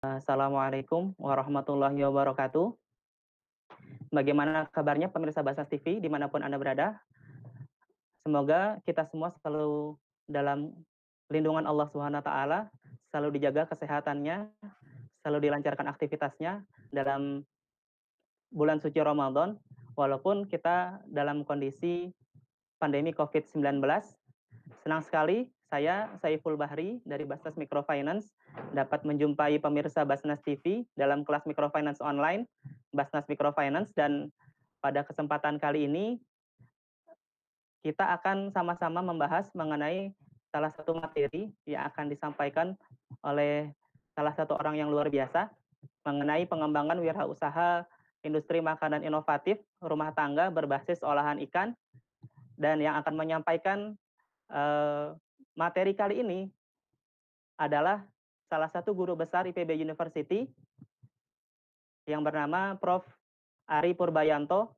Assalamualaikum warahmatullahi wabarakatuh. Bagaimana kabarnya pemirsa Basnas TV dimanapun Anda berada? Semoga kita semua selalu dalam lindungan Allah Subhanahu wa taala, selalu dijaga kesehatannya, selalu dilancarkan aktivitasnya dalam bulan suci Ramadan, walaupun kita dalam kondisi pandemi COVID-19. Senang sekali saya Saiful Bahri dari Basnas Microfinance dapat menjumpai pemirsa Basnas TV dalam kelas Microfinance online Basnas Microfinance, dan pada kesempatan kali ini kita akan sama-sama membahas mengenai salah satu materi yang akan disampaikan oleh salah satu orang yang luar biasa mengenai pengembangan wirausaha industri makanan inovatif rumah tangga berbasis olahan ikan, dan yang akan menyampaikan materi kali ini adalah salah satu guru besar IPB University yang bernama Prof. Ari Purbayanto.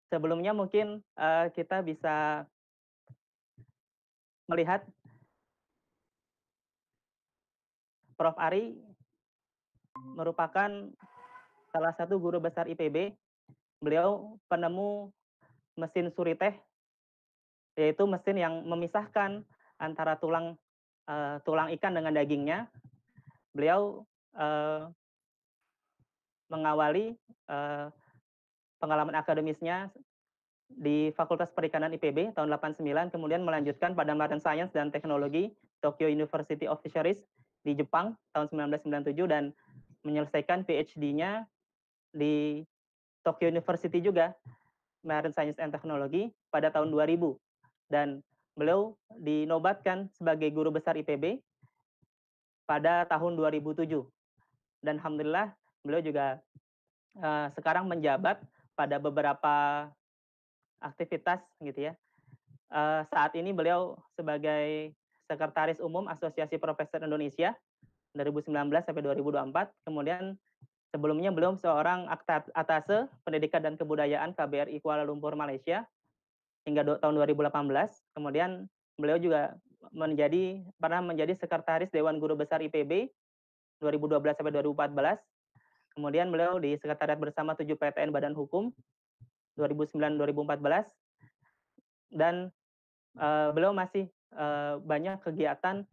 Sebelumnya mungkin kita bisa melihat Prof. Ari merupakan salah satu guru besar IPB. Beliau penemu mesin Suriteh, yaitu mesin yang memisahkan antara tulang ikan dengan dagingnya. Beliau mengawali pengalaman akademisnya di Fakultas Perikanan IPB tahun 89, kemudian melanjutkan pada Marine Science dan Teknologi Tokyo University of Fisheries di Jepang tahun 1997, dan menyelesaikan PhD-nya di Tokyo University juga, Marine Science and Technology pada tahun 2000. Dan beliau dinobatkan sebagai guru besar IPB pada tahun 2007. Dan alhamdulillah beliau juga sekarang menjabat pada beberapa aktivitas gitu ya. Saat ini beliau sebagai Sekretaris Umum Asosiasi Profesor Indonesia 2019 sampai 2024. Kemudian sebelumnya beliau seorang atase pendidikan dan kebudayaan KBRI Kuala Lumpur, Malaysia hingga tahun 2018. Kemudian beliau juga pernah menjadi Sekretaris Dewan Guru Besar IPB 2012 sampai 2014. Kemudian beliau di Sekretariat Bersama 7 PTN Badan Hukum 2009-2014, dan beliau masih banyak kegiatan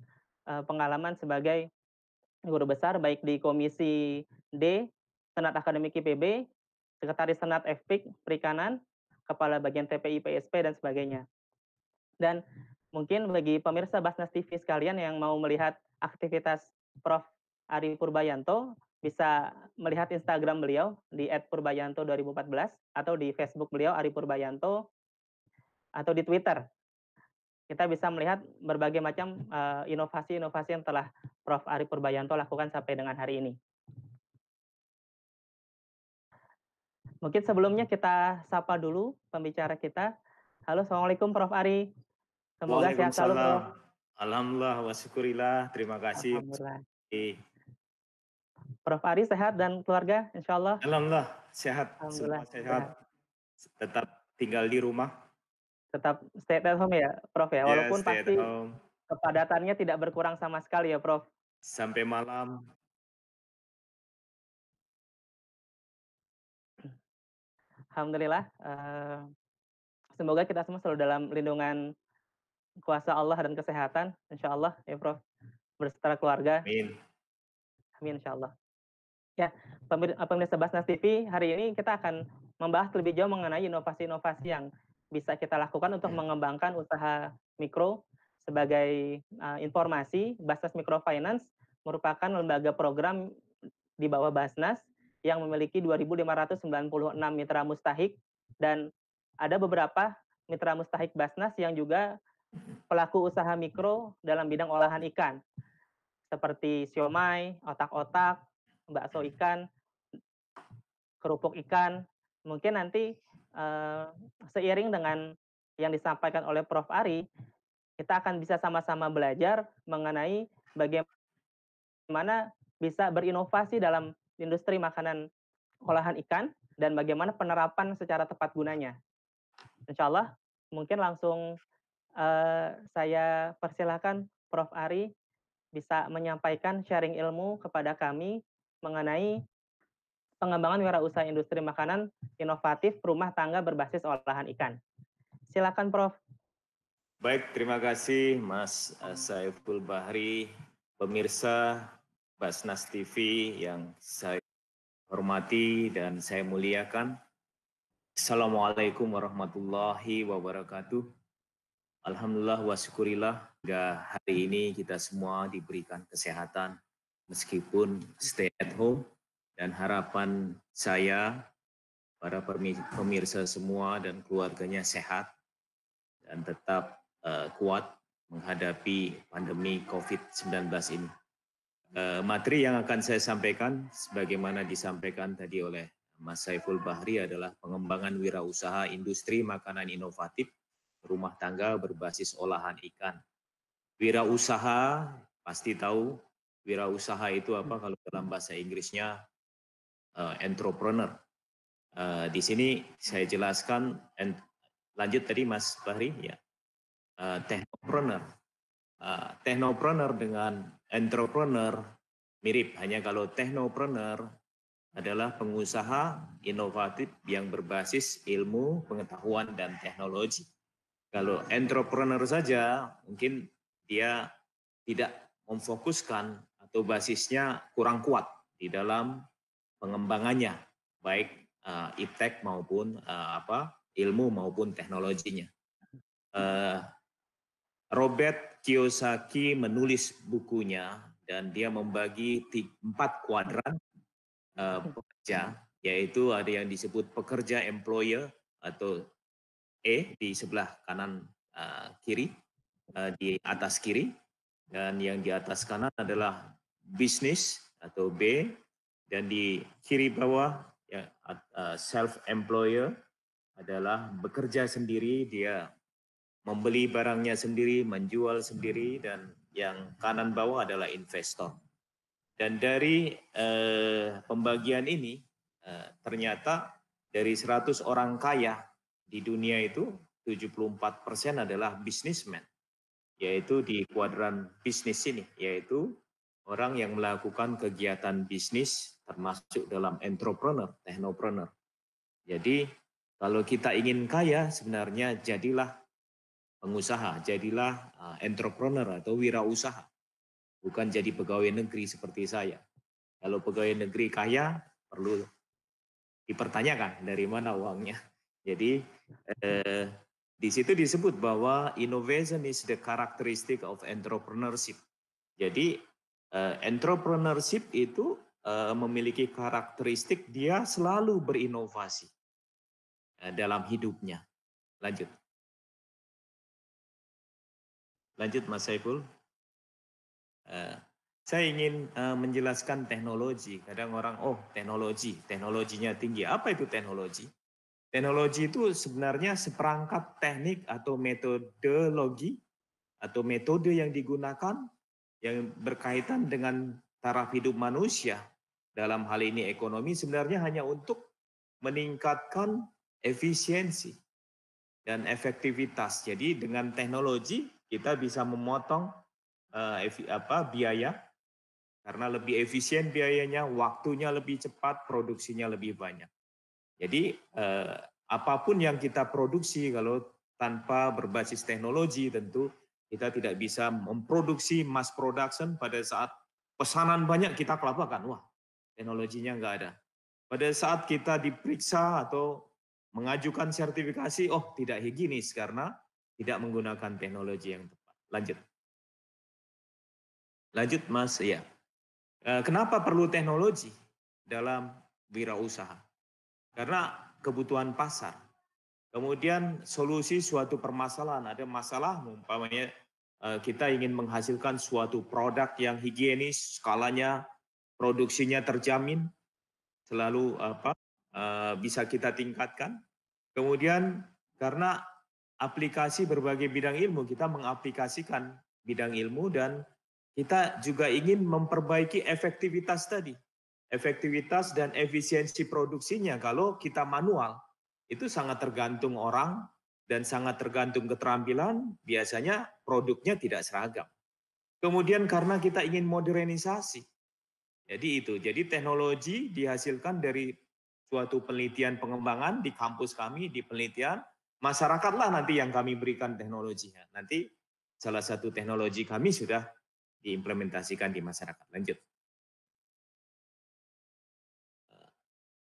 pengalaman sebagai guru besar baik di Komisi D Senat Akademik IPB, Sekretaris Senat FPIK Perikanan, Kepala Bagian TPI PSP, dan sebagainya. Dan mungkin bagi pemirsa Basnas TV sekalian yang mau melihat aktivitas Prof. Ari Purbayanto, bisa melihat Instagram beliau di @purbayanto2014 atau di Facebook beliau Ari Purbayanto, atau di Twitter. Kita bisa melihat berbagai macam inovasi-inovasi yang telah Prof. Ari Purbayanto lakukan sampai dengan hari ini. Mungkin sebelumnya kita sapa dulu pembicara kita. Halo, Assalamualaikum Prof. Ari. Semoga sehat selalu, Prof. Waalaikumsalam. Alhamdulillah wa syukurillah. Terima kasih. Alhamdulillah. Prof. Ari sehat dan keluarga, insya Allah? Alhamdulillah sehat, Alhamdulillah semua sehat. sehat. Tetap tinggal di rumah. Tetap stay at home ya, Prof ya? Ya, Walaupun stay at pasti home. kepadatannya tidak berkurang sama sekali ya, Prof? Sampai malam. Alhamdulillah. Semoga kita semua selalu dalam lindungan kuasa Allah dan kesehatan, insya Allah ya, Prof. Berserta keluarga. Amin. Amin, insya Allah. Ya, pemirsa Basnas TV, hari ini kita akan membahas lebih jauh mengenai inovasi-inovasi yang bisa kita lakukan untuk mengembangkan usaha mikro. Sebagai informasi, Basnas Microfinance merupakan lembaga program di bawah Basnas yang memiliki 2.596 mitra mustahik, dan ada beberapa mitra mustahik Basnas yang juga pelaku usaha mikro dalam bidang olahan ikan, seperti siomay, otak-otak, bakso ikan, kerupuk ikan. Mungkin nanti seiring dengan yang disampaikan oleh Prof. Ari, kita akan bisa sama-sama belajar mengenai bagaimana bisa berinovasi dalam industri makanan olahan ikan dan bagaimana penerapan secara tepat gunanya. Insya Allah, mungkin langsung saya persilahkan Prof. Ari bisa menyampaikan sharing ilmu kepada kami mengenai pengembangan wirausaha industri makanan inovatif rumah tangga berbasis olahan ikan. Silakan Prof. Baik, terima kasih Mas Saiful Bahri, pemirsa Basnas TV yang saya hormati dan saya muliakan. Assalamualaikum warahmatullahi wabarakatuh. Alhamdulillah wa syukurillah hingga hari ini kita semua diberikan kesehatan meskipun stay at home, dan harapan saya para pemirsa semua dan keluarganya sehat dan tetap kuat menghadapi pandemi COVID-19 ini. Materi yang akan saya sampaikan sebagaimana disampaikan tadi oleh Mas Saiful Bahri adalah pengembangan wirausaha industri makanan inovatif rumah tangga berbasis olahan ikan. Wirausaha, pasti tahu wirausaha itu apa kalau dalam bahasa Inggrisnya entrepreneur. Di sini saya jelaskan, lanjut tadi Mas Bahri ya, technopreneur. Technopreneur dengan entrepreneur mirip, hanya kalau technopreneur adalah pengusaha inovatif yang berbasis ilmu, pengetahuan, dan teknologi. Kalau entrepreneur saja, mungkin dia tidak memfokuskan atau basisnya kurang kuat di dalam pengembangannya, baik iptek maupun ilmu maupun teknologinya. Robert Kiyosaki menulis bukunya dan dia membagi 4 kuadran pekerja, yaitu ada yang disebut pekerja employer atau E di sebelah kanan kiri, di atas kiri, dan yang di atas kanan adalah bisnis atau B, dan di kiri bawah ya, self employer adalah bekerja sendiri, dia membeli barangnya sendiri, menjual sendiri, dan yang kanan bawah adalah investor. Dan dari pembagian ini ternyata dari 100 orang kaya di dunia itu 74% adalah businessman, yaitu di kuadran bisnis ini, yaitu orang yang melakukan kegiatan bisnis termasuk dalam entrepreneur, technopreneur. Jadi kalau kita ingin kaya sebenarnya jadilah pengusaha, jadilah entrepreneur atau wirausaha. Bukan jadi pegawai negeri seperti saya. Kalau pegawai negeri kaya, perlu dipertanyakan dari mana uangnya. Jadi di situ disebut bahwa innovation is the characteristic of entrepreneurship. Jadi entrepreneurship itu memiliki karakteristik dia selalu berinovasi dalam hidupnya. Lanjut. Lanjut Mas Saiful. Saya ingin menjelaskan teknologi. Kadang orang, teknologinya tinggi. Apa itu teknologi? Teknologi itu sebenarnya seperangkat teknik atau metodologi atau metode yang digunakan yang berkaitan dengan taraf hidup manusia. Dalam hal ini ekonomi sebenarnya hanya untuk meningkatkan efisiensi dan efektivitas. Jadi dengan teknologi kita bisa memotong biaya karena lebih efisien biayanya, waktunya lebih cepat, produksinya lebih banyak. Jadi apapun yang kita produksi kalau tanpa berbasis teknologi tentu kita tidak bisa memproduksi mass production. Pada saat pesanan banyak kita kelabakan, wah teknologinya nggak ada. Pada saat kita diperiksa atau mengajukan sertifikasi, tidak higienis karena tidak menggunakan teknologi yang tepat. Lanjut Mas, ya. Kenapa perlu teknologi dalam wirausaha? Karena kebutuhan pasar. Kemudian solusi suatu permasalahan. Ada masalah, umpamanya kita ingin menghasilkan suatu produk yang higienis, skalanya, produksinya terjamin, selalu bisa kita tingkatkan. Kemudian karena aplikasi berbagai bidang ilmu, kita mengaplikasikan bidang ilmu dan kita juga ingin memperbaiki efektivitas tadi. Efektivitas dan efisiensi produksinya kalau kita manual, itu sangat tergantung orang dan sangat tergantung keterampilan, biasanya produknya tidak seragam. Kemudian karena kita ingin modernisasi. Jadi itu, jadi teknologi dihasilkan dari suatu penelitian pengembangan di kampus kami, di penelitian, masyarakatlah nanti yang kami berikan teknologinya. Nanti salah satu teknologi kami sudah diimplementasikan di masyarakat. Lanjut.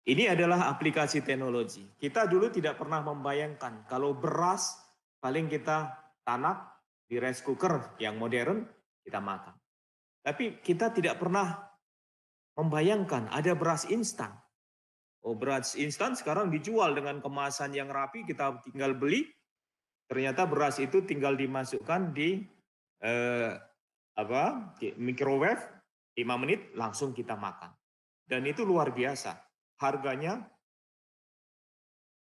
Ini adalah aplikasi teknologi. Kita dulu tidak pernah membayangkan kalau beras paling kita tanak di rice cooker yang modern, kita makan. Tapi kita tidak pernah membayangkan ada beras instan. Oh, beras instan sekarang dijual dengan kemasan yang rapi, kita tinggal beli. Ternyata beras itu tinggal dimasukkan di microwave 5 menit langsung kita makan. Dan itu luar biasa. Harganya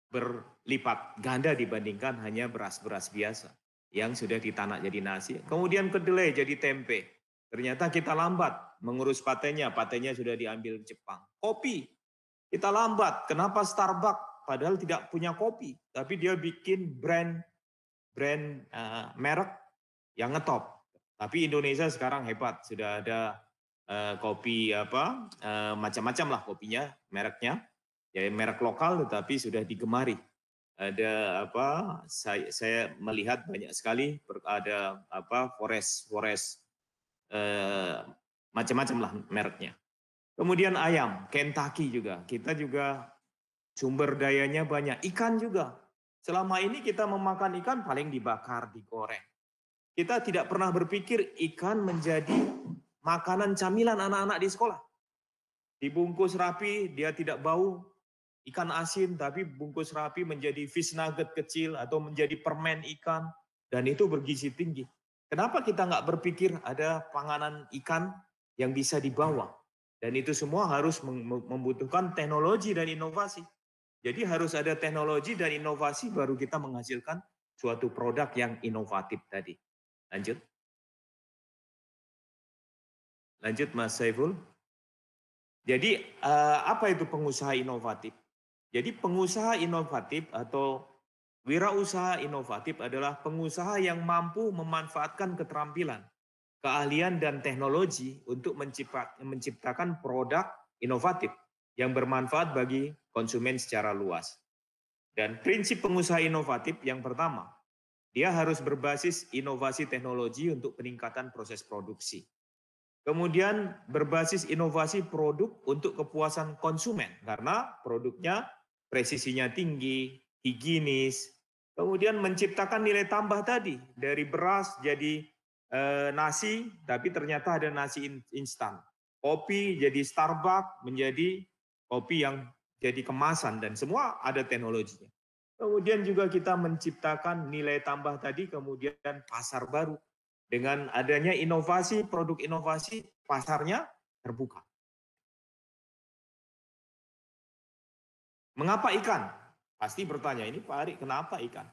berlipat ganda dibandingkan hanya beras-beras biasa yang sudah ditanak jadi nasi. Kemudian kedelai jadi tempe. Ternyata kita lambat mengurus patennya sudah diambil Jepang. Kopi, kita lambat. Kenapa Starbucks padahal tidak punya kopi, tapi dia bikin brand merek yang ngetop. Tapi Indonesia sekarang hebat, sudah ada kopi macam-macam lah kopinya, mereknya. Ya merek lokal tetapi sudah digemari. Ada saya melihat banyak sekali ada forest macam-macam lah mereknya. Kemudian ayam, Kentucky juga. Kita juga sumber dayanya banyak. Ikan juga. Selama ini kita memakan ikan paling dibakar, digoreng. Kita tidak pernah berpikir ikan menjadi makanan camilan anak-anak di sekolah. Dibungkus rapi, dia tidak bau. Ikan asin, tapi bungkus rapi menjadi fish nugget kecil atau menjadi permen ikan. Dan itu bergizi tinggi. Kenapa kita nggak berpikir ada panganan ikan yang bisa dibawa? Dan itu semua harus membutuhkan teknologi dan inovasi. Jadi harus ada teknologi dan inovasi baru kita menghasilkan suatu produk yang inovatif tadi. Lanjut. Lanjut Mas Saiful. Jadi apa itu pengusaha inovatif? Jadi pengusaha inovatif atau wirausaha inovatif adalah pengusaha yang mampu memanfaatkan keterampilan, keahlian dan teknologi untuk menciptakan produk inovatif yang bermanfaat bagi konsumen secara luas. Dan prinsip pengusaha inovatif yang pertama, dia harus berbasis inovasi teknologi untuk peningkatan proses produksi. Kemudian berbasis inovasi produk untuk kepuasan konsumen karena produknya presisinya tinggi, higienis. Kemudian menciptakan nilai tambah tadi dari beras jadi nasi, tapi ternyata ada nasi instan. Kopi jadi Starbucks menjadi kopi yang jadi kemasan dan semua ada teknologinya. Kemudian juga kita menciptakan nilai tambah tadi, kemudian pasar baru. Dengan adanya inovasi, produk inovasi, pasarnya terbuka. Mengapa ikan? Pasti bertanya, ini Pak Ari, kenapa ikan?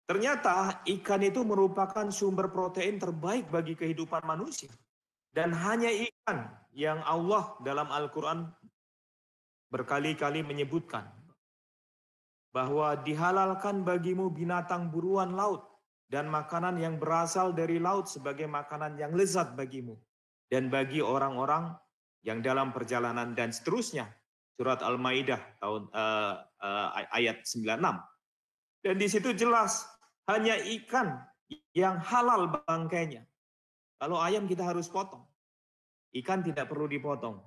Ternyata ikan itu merupakan sumber protein terbaik bagi kehidupan manusia. Dan hanya ikan yang Allah dalam Al-Quran berkali-kali menyebutkan bahwa dihalalkan bagimu binatang buruan laut dan makanan yang berasal dari laut sebagai makanan yang lezat bagimu. Dan bagi orang-orang yang dalam perjalanan dan seterusnya. Surat Al-Maidah ayat 96. Dan di situ jelas hanya ikan yang halal bangkainya. Kalau ayam kita harus potong. Ikan tidak perlu dipotong.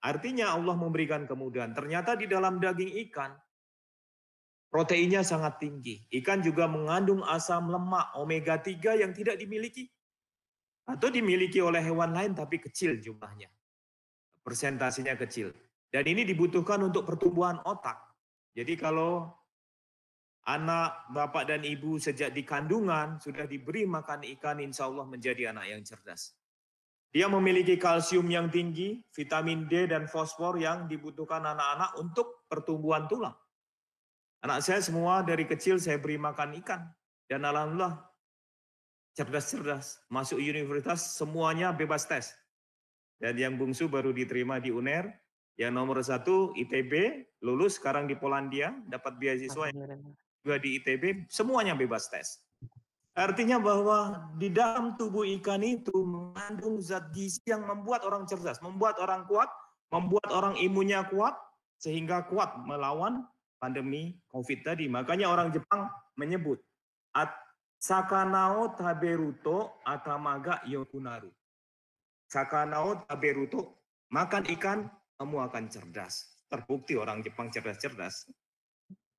Artinya Allah memberikan kemudahan. Ternyata di dalam daging ikan proteinnya sangat tinggi. Ikan juga mengandung asam lemak omega 3 yang tidak dimiliki atau dimiliki oleh hewan lain tapi kecil jumlahnya. Persentasenya kecil. Dan ini dibutuhkan untuk pertumbuhan otak. Jadi kalau anak, bapak dan ibu sejak di kandungan sudah diberi makan ikan, insya Allah menjadi anak yang cerdas. Dia memiliki kalsium yang tinggi, vitamin D dan fosfor yang dibutuhkan anak-anak untuk pertumbuhan tulang. Anak saya semua dari kecil saya beri makan ikan. Dan alhamdulillah cerdas-cerdas. Masuk universitas semuanya bebas tes. Dan yang bungsu baru diterima di UNER. Yang nomor 1 ITB, lulus sekarang di Polandia, dapat beasiswa juga di ITB, semuanya bebas tes. Artinya bahwa di dalam tubuh ikan itu mengandung zat gizi yang membuat orang cerdas, membuat orang kuat, membuat orang imunnya kuat, sehingga kuat melawan pandemi COVID tadi. Makanya orang Jepang menyebut Sakanao taberuto atamaga yokunaru. Sakanao taberuto, makan ikan, kamu akan cerdas. Terbukti orang Jepang cerdas-cerdas.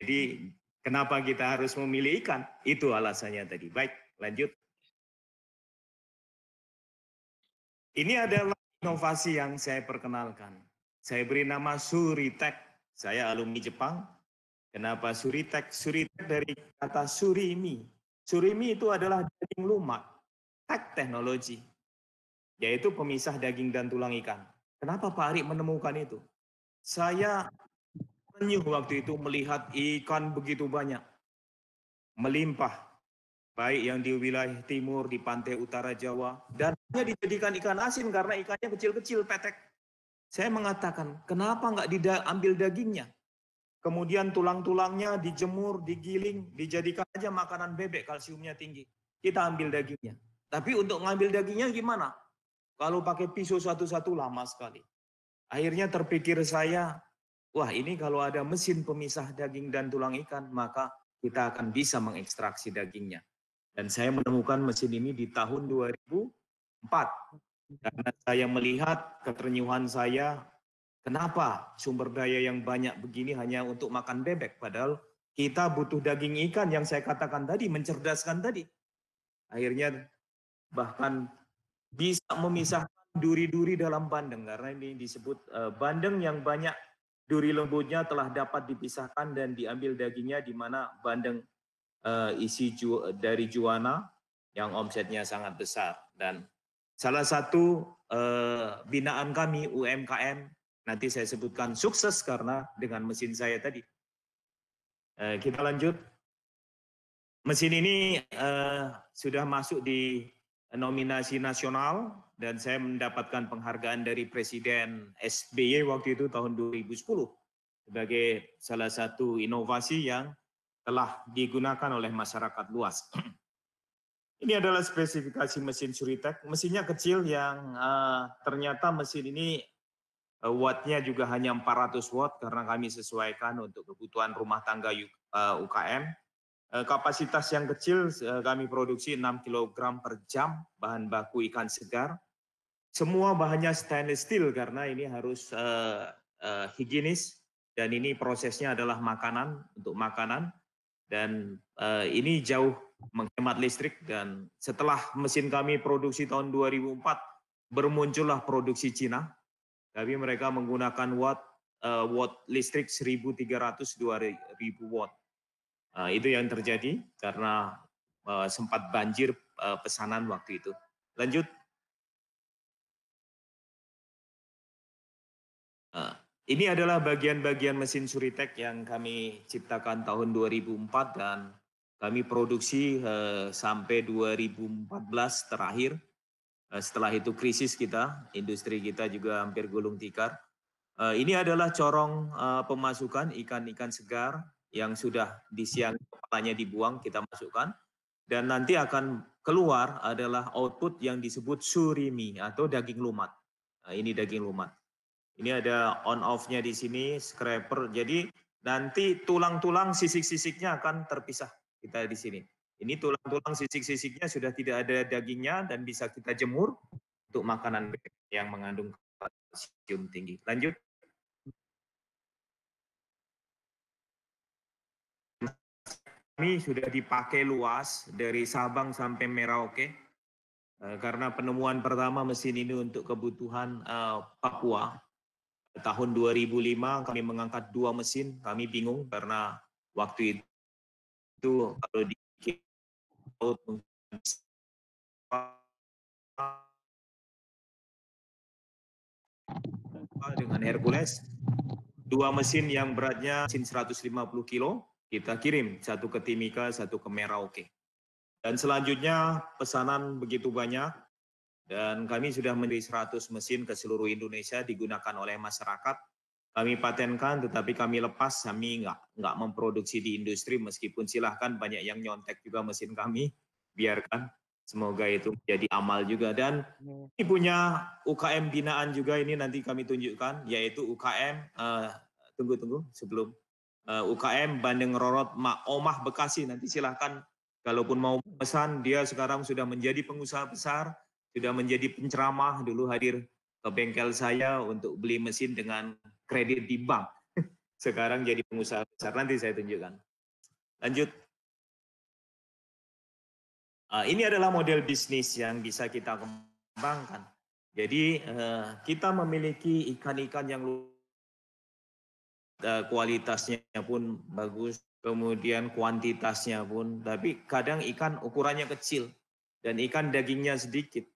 Jadi kenapa kita harus memilih ikan? Itu alasannya tadi. Baik, lanjut. Ini adalah inovasi yang saya perkenalkan. Saya beri nama Suritek. Saya alumni Jepang. Kenapa Suritek? Suritek dari kata surimi. Surimi itu adalah daging lumak. Tek teknologi, yaitu pemisah daging dan tulang ikan. Kenapa Pak Ari menemukan itu? Saya terenyuh waktu itu melihat ikan begitu banyak, melimpah, baik yang di wilayah timur, di pantai utara Jawa, dan hanya dijadikan ikan asin karena ikannya kecil-kecil, petek. Saya mengatakan, kenapa nggak diambil dagingnya? Kemudian tulang-tulangnya dijemur, digiling, dijadikan aja makanan bebek, kalsiumnya tinggi. Kita ambil dagingnya. Tapi untuk ngambil dagingnya gimana? Kalau pakai pisau satu-satu lama sekali. Akhirnya terpikir saya, wah ini kalau ada mesin pemisah daging dan tulang ikan, maka kita akan bisa mengekstraksi dagingnya. Dan saya menemukan mesin ini di tahun 2004. Karena saya melihat keternyuhan saya, kenapa sumber daya yang banyak begini hanya untuk makan bebek, padahal kita butuh daging ikan yang saya katakan tadi, mencerdaskan tadi. Akhirnya bahkan bisa memisahkan duri-duri dalam bandeng, karena ini disebut bandeng yang banyak duri lembutnya telah dapat dipisahkan dan diambil dagingnya, di mana bandeng isi dari juwana yang omsetnya sangat besar. Dan salah satu binaan kami UMKM, nanti saya sebutkan sukses karena dengan mesin saya tadi. Kita lanjut. Mesin ini sudah masuk di nominasi nasional dan saya mendapatkan penghargaan dari Presiden SBY waktu itu tahun 2010 sebagai salah satu inovasi yang telah digunakan oleh masyarakat luas. Ini adalah spesifikasi mesin Suritek. Mesinnya kecil yang ternyata mesin ini wattnya juga hanya 400 watt karena kami sesuaikan untuk kebutuhan rumah tangga UKM. Kapasitas yang kecil kami produksi 6 kg per jam bahan baku ikan segar. Semua bahannya stainless steel karena ini harus higienis dan ini prosesnya adalah makanan untuk makanan dan ini jauh menghemat listrik. Dan setelah mesin kami produksi tahun 2004 bermuncullah produksi Cina, tapi mereka menggunakan watt listrik 1.300 2.000 watt. Itu yang terjadi karena sempat banjir pesanan waktu itu. Lanjut. Ini adalah bagian-bagian mesin Suritek yang kami ciptakan tahun 2004 dan kami produksi sampai 2014 terakhir. Setelah itu krisis kita, industri kita juga hampir gulung tikar. Ini adalah corong pemasukan ikan-ikan segar yang sudah disiang kepalanya dibuang, kita masukkan. Dan nanti akan keluar adalah output yang disebut surimi atau daging lumat. Nah, ini daging lumat. Ini ada on off-nya di sini, scraper. Jadi nanti tulang-tulang sisik-sisiknya akan terpisah kita di sini. Ini tulang-tulang sisik-sisiknya sudah tidak ada dagingnya dan bisa kita jemur untuk makanan yang mengandung kalsium tinggi. Lanjut. Kami sudah dipakai luas dari Sabang sampai Merauke karena penemuan pertama mesin ini untuk kebutuhan Papua. Tahun 2005 kami mengangkat 2 mesin, kami bingung karena waktu itu kalau di laut dengan Hercules, 2 mesin yang beratnya mesin 150 kilo, kita kirim, satu ke Timika, satu ke Merauke. Dan selanjutnya pesanan begitu banyak, dan kami sudah memberi 100 mesin ke seluruh Indonesia digunakan oleh masyarakat. Kami patenkan, tetapi kami lepas, kami nggak memproduksi di industri, meskipun silahkan banyak yang nyontek juga mesin kami. biarkan semoga itu menjadi amal juga. Dan Amin. ini punya UKM binaan juga, ini nanti kami tunjukkan, yaitu UKM tunggu sebelum UKM Bandeng Rorot Omah Bekasi. Nanti silahkan kalaupun mau pesan, dia sekarang sudah menjadi pengusaha besar, sudah menjadi penceramah, dulu hadir ke bengkel saya untuk beli mesin dengan kredit di bank. Sekarang jadi pengusaha besar, nanti saya tunjukkan. Lanjut. Ini adalah model bisnis yang bisa kita kembangkan. Jadi kita memiliki ikan-ikan yang kualitasnya pun bagus, kemudian kuantitasnya pun, tapi kadang ikan ukurannya kecil dan ikan dagingnya sedikit.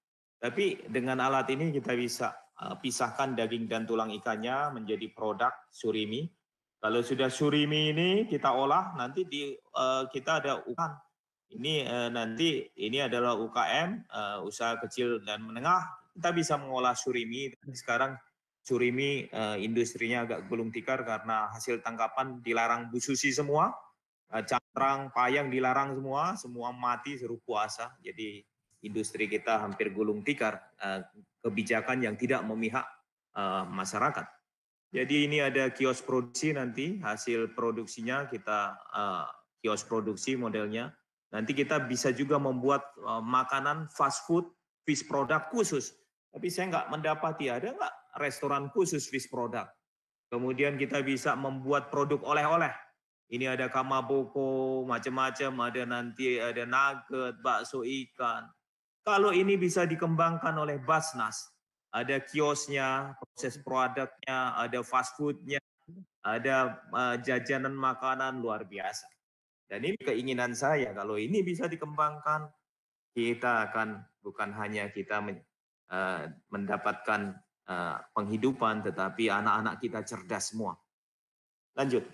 Tapi dengan alat ini kita bisa pisahkan daging dan tulang ikannya menjadi produk surimi. Kalau sudah surimi ini kita olah, nanti kita ada UKM. Ini nanti ini adalah UKM, usaha kecil dan menengah. Kita bisa mengolah surimi. Sekarang surimi industrinya agak gulung tikar karena hasil tangkapan dilarang Bu Susi semua, cantrang, payang dilarang semua mati seru puasa. Jadi industri kita hampir gulung tikar, kebijakan yang tidak memihak masyarakat. Jadi ini ada kios produksi, nanti hasil produksinya kita kios produksi modelnya. Nanti kita bisa juga membuat makanan fast food, fish product khusus. Tapi saya nggak mendapati, ada nggak restoran khusus fish product. Kemudian kita bisa membuat produk oleh-oleh. Ini ada kamaboko, macam-macam, ada nanti ada nugget, bakso ikan. Kalau ini bisa dikembangkan oleh Basnas, ada kiosnya, proses produknya, ada fast foodnya, ada jajanan makanan luar biasa. Dan ini keinginan saya, kalau ini bisa dikembangkan, kita akan bukan hanya kita mendapatkan penghidupan, tetapi anak-anak kita cerdas semua. Lanjut.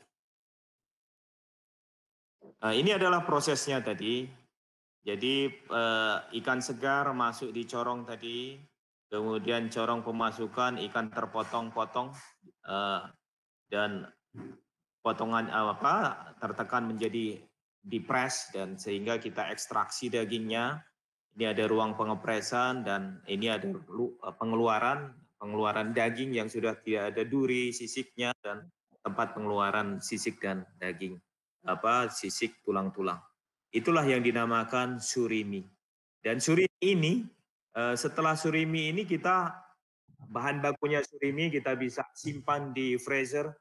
Ini adalah prosesnya tadi. Jadi ikan segar masuk di corong tadi, kemudian corong pemasukan ikan terpotong-potong dan potongan tertekan menjadi dipres, dan sehingga kita ekstraksi dagingnya. Ini ada ruang pengepresan dan ini ada pengeluaran daging yang sudah tidak ada duri, sisiknya, dan tempat pengeluaran sisik dan daging, sisik tulang-tulang. Itulah yang dinamakan surimi. Dan surimi ini, setelah surimi ini kita bahan bakunya surimi kita bisa simpan di freezer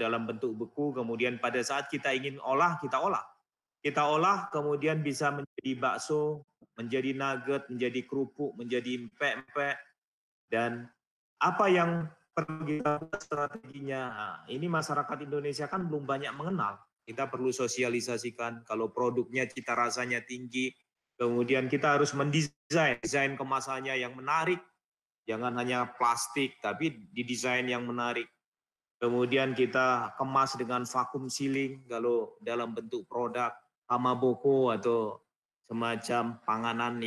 dalam bentuk beku, kemudian pada saat kita ingin olah, kita olah. Kita olah, kemudian bisa menjadi bakso, menjadi nugget, menjadi kerupuk, menjadi empek-empek. Dan apa yang perlu kita buat strateginya? Nah, ini masyarakat Indonesia kan belum banyak mengenal. Kita perlu sosialisasikan kalau produknya cita rasanya tinggi. Kemudian kita harus mendesain kemasannya yang menarik. Jangan hanya plastik, tapi didesain yang menarik. Kemudian kita kemas dengan vakum sealing kalau dalam bentuk produk kamaboko atau semacam panganan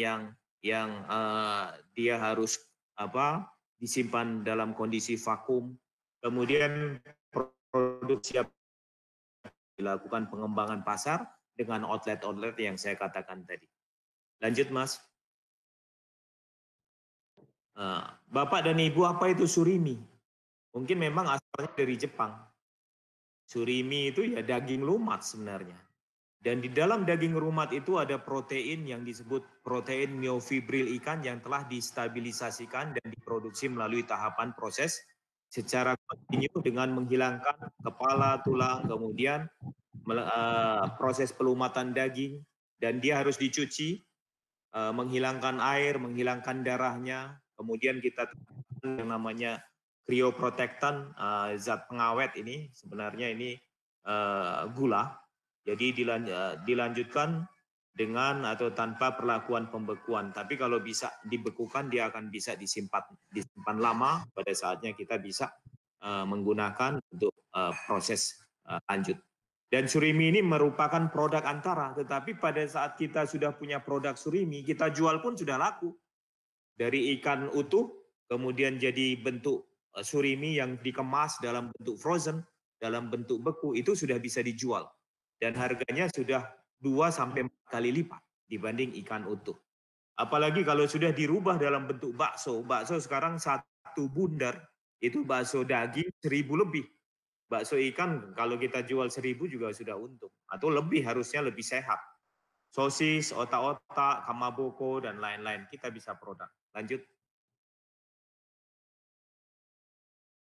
yang dia harus disimpan dalam kondisi vakum. Kemudian produk siap dilakukan pengembangan pasar dengan outlet-outlet yang saya katakan tadi. Lanjut, Mas. Bapak dan Ibu, apa itu surimi? Mungkin memang asalnya dari Jepang. Surimi itu ya daging lumat sebenarnya. Dan di dalam daging lumat itu ada protein yang disebut protein myofibril ikan yang telah distabilisasikan dan diproduksi melalui tahapan proses secara kontinu dengan menghilangkan kepala, tulang, kemudian proses pelumatan daging, dan dia harus dicuci, menghilangkan air, menghilangkan darahnya, kemudian kita yang namanya cryoprotectant, zat pengawet ini sebenarnya ini gula. Jadi dilanjutkan dengan atau tanpa perlakuan pembekuan. Tapi kalau bisa dibekukan, dia akan bisa disimpan lama. Pada saatnya kita bisa menggunakan untuk proses lanjut. Dan surimi ini merupakan produk antara. Tetapi pada saat kita sudah punya produk surimi, kita jual pun sudah laku. Dari ikan utuh, kemudian jadi bentuk surimi yang dikemas dalam bentuk frozen, dalam bentuk beku, itu sudah bisa dijual. Dan harganya sudah 2 sampai 4 kali lipat dibanding ikan utuh. Apalagi kalau sudah dirubah dalam bentuk bakso. Bakso sekarang satu bundar itu bakso daging 1.000 lebih. Bakso ikan kalau kita jual 1.000 juga sudah untung. Atau lebih, harusnya lebih sehat. Sosis, otak-otak, kamaboko, dan lain-lain. Kita bisa produk. Lanjut.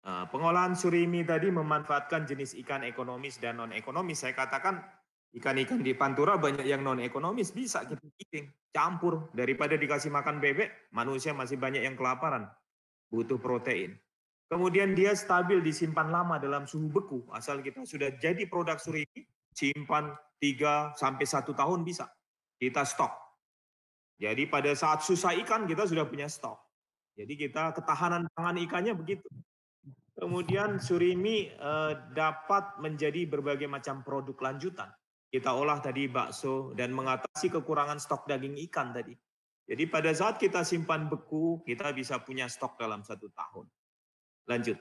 Pengolahan surimi tadi memanfaatkan jenis ikan ekonomis dan non-ekonomis. Saya katakan ikan-ikan di Pantura banyak yang non-ekonomis, bisa kita giling, campur. Daripada dikasih makan bebek, manusia masih banyak yang kelaparan, butuh protein. Kemudian dia stabil disimpan lama dalam suhu beku. Asal kita sudah jadi produk surimi, simpan 3 sampai 1 tahun bisa. Kita stok. Jadi pada saat susah ikan kita sudah punya stok. Jadi kita ketahanan pangan ikannya begitu. Kemudian surimi dapat menjadi berbagai macam produk lanjutan. Kita olah tadi bakso dan mengatasi kekurangan stok daging ikan tadi. Jadi pada saat kita simpan beku, kita bisa punya stok dalam 1 tahun. Lanjut.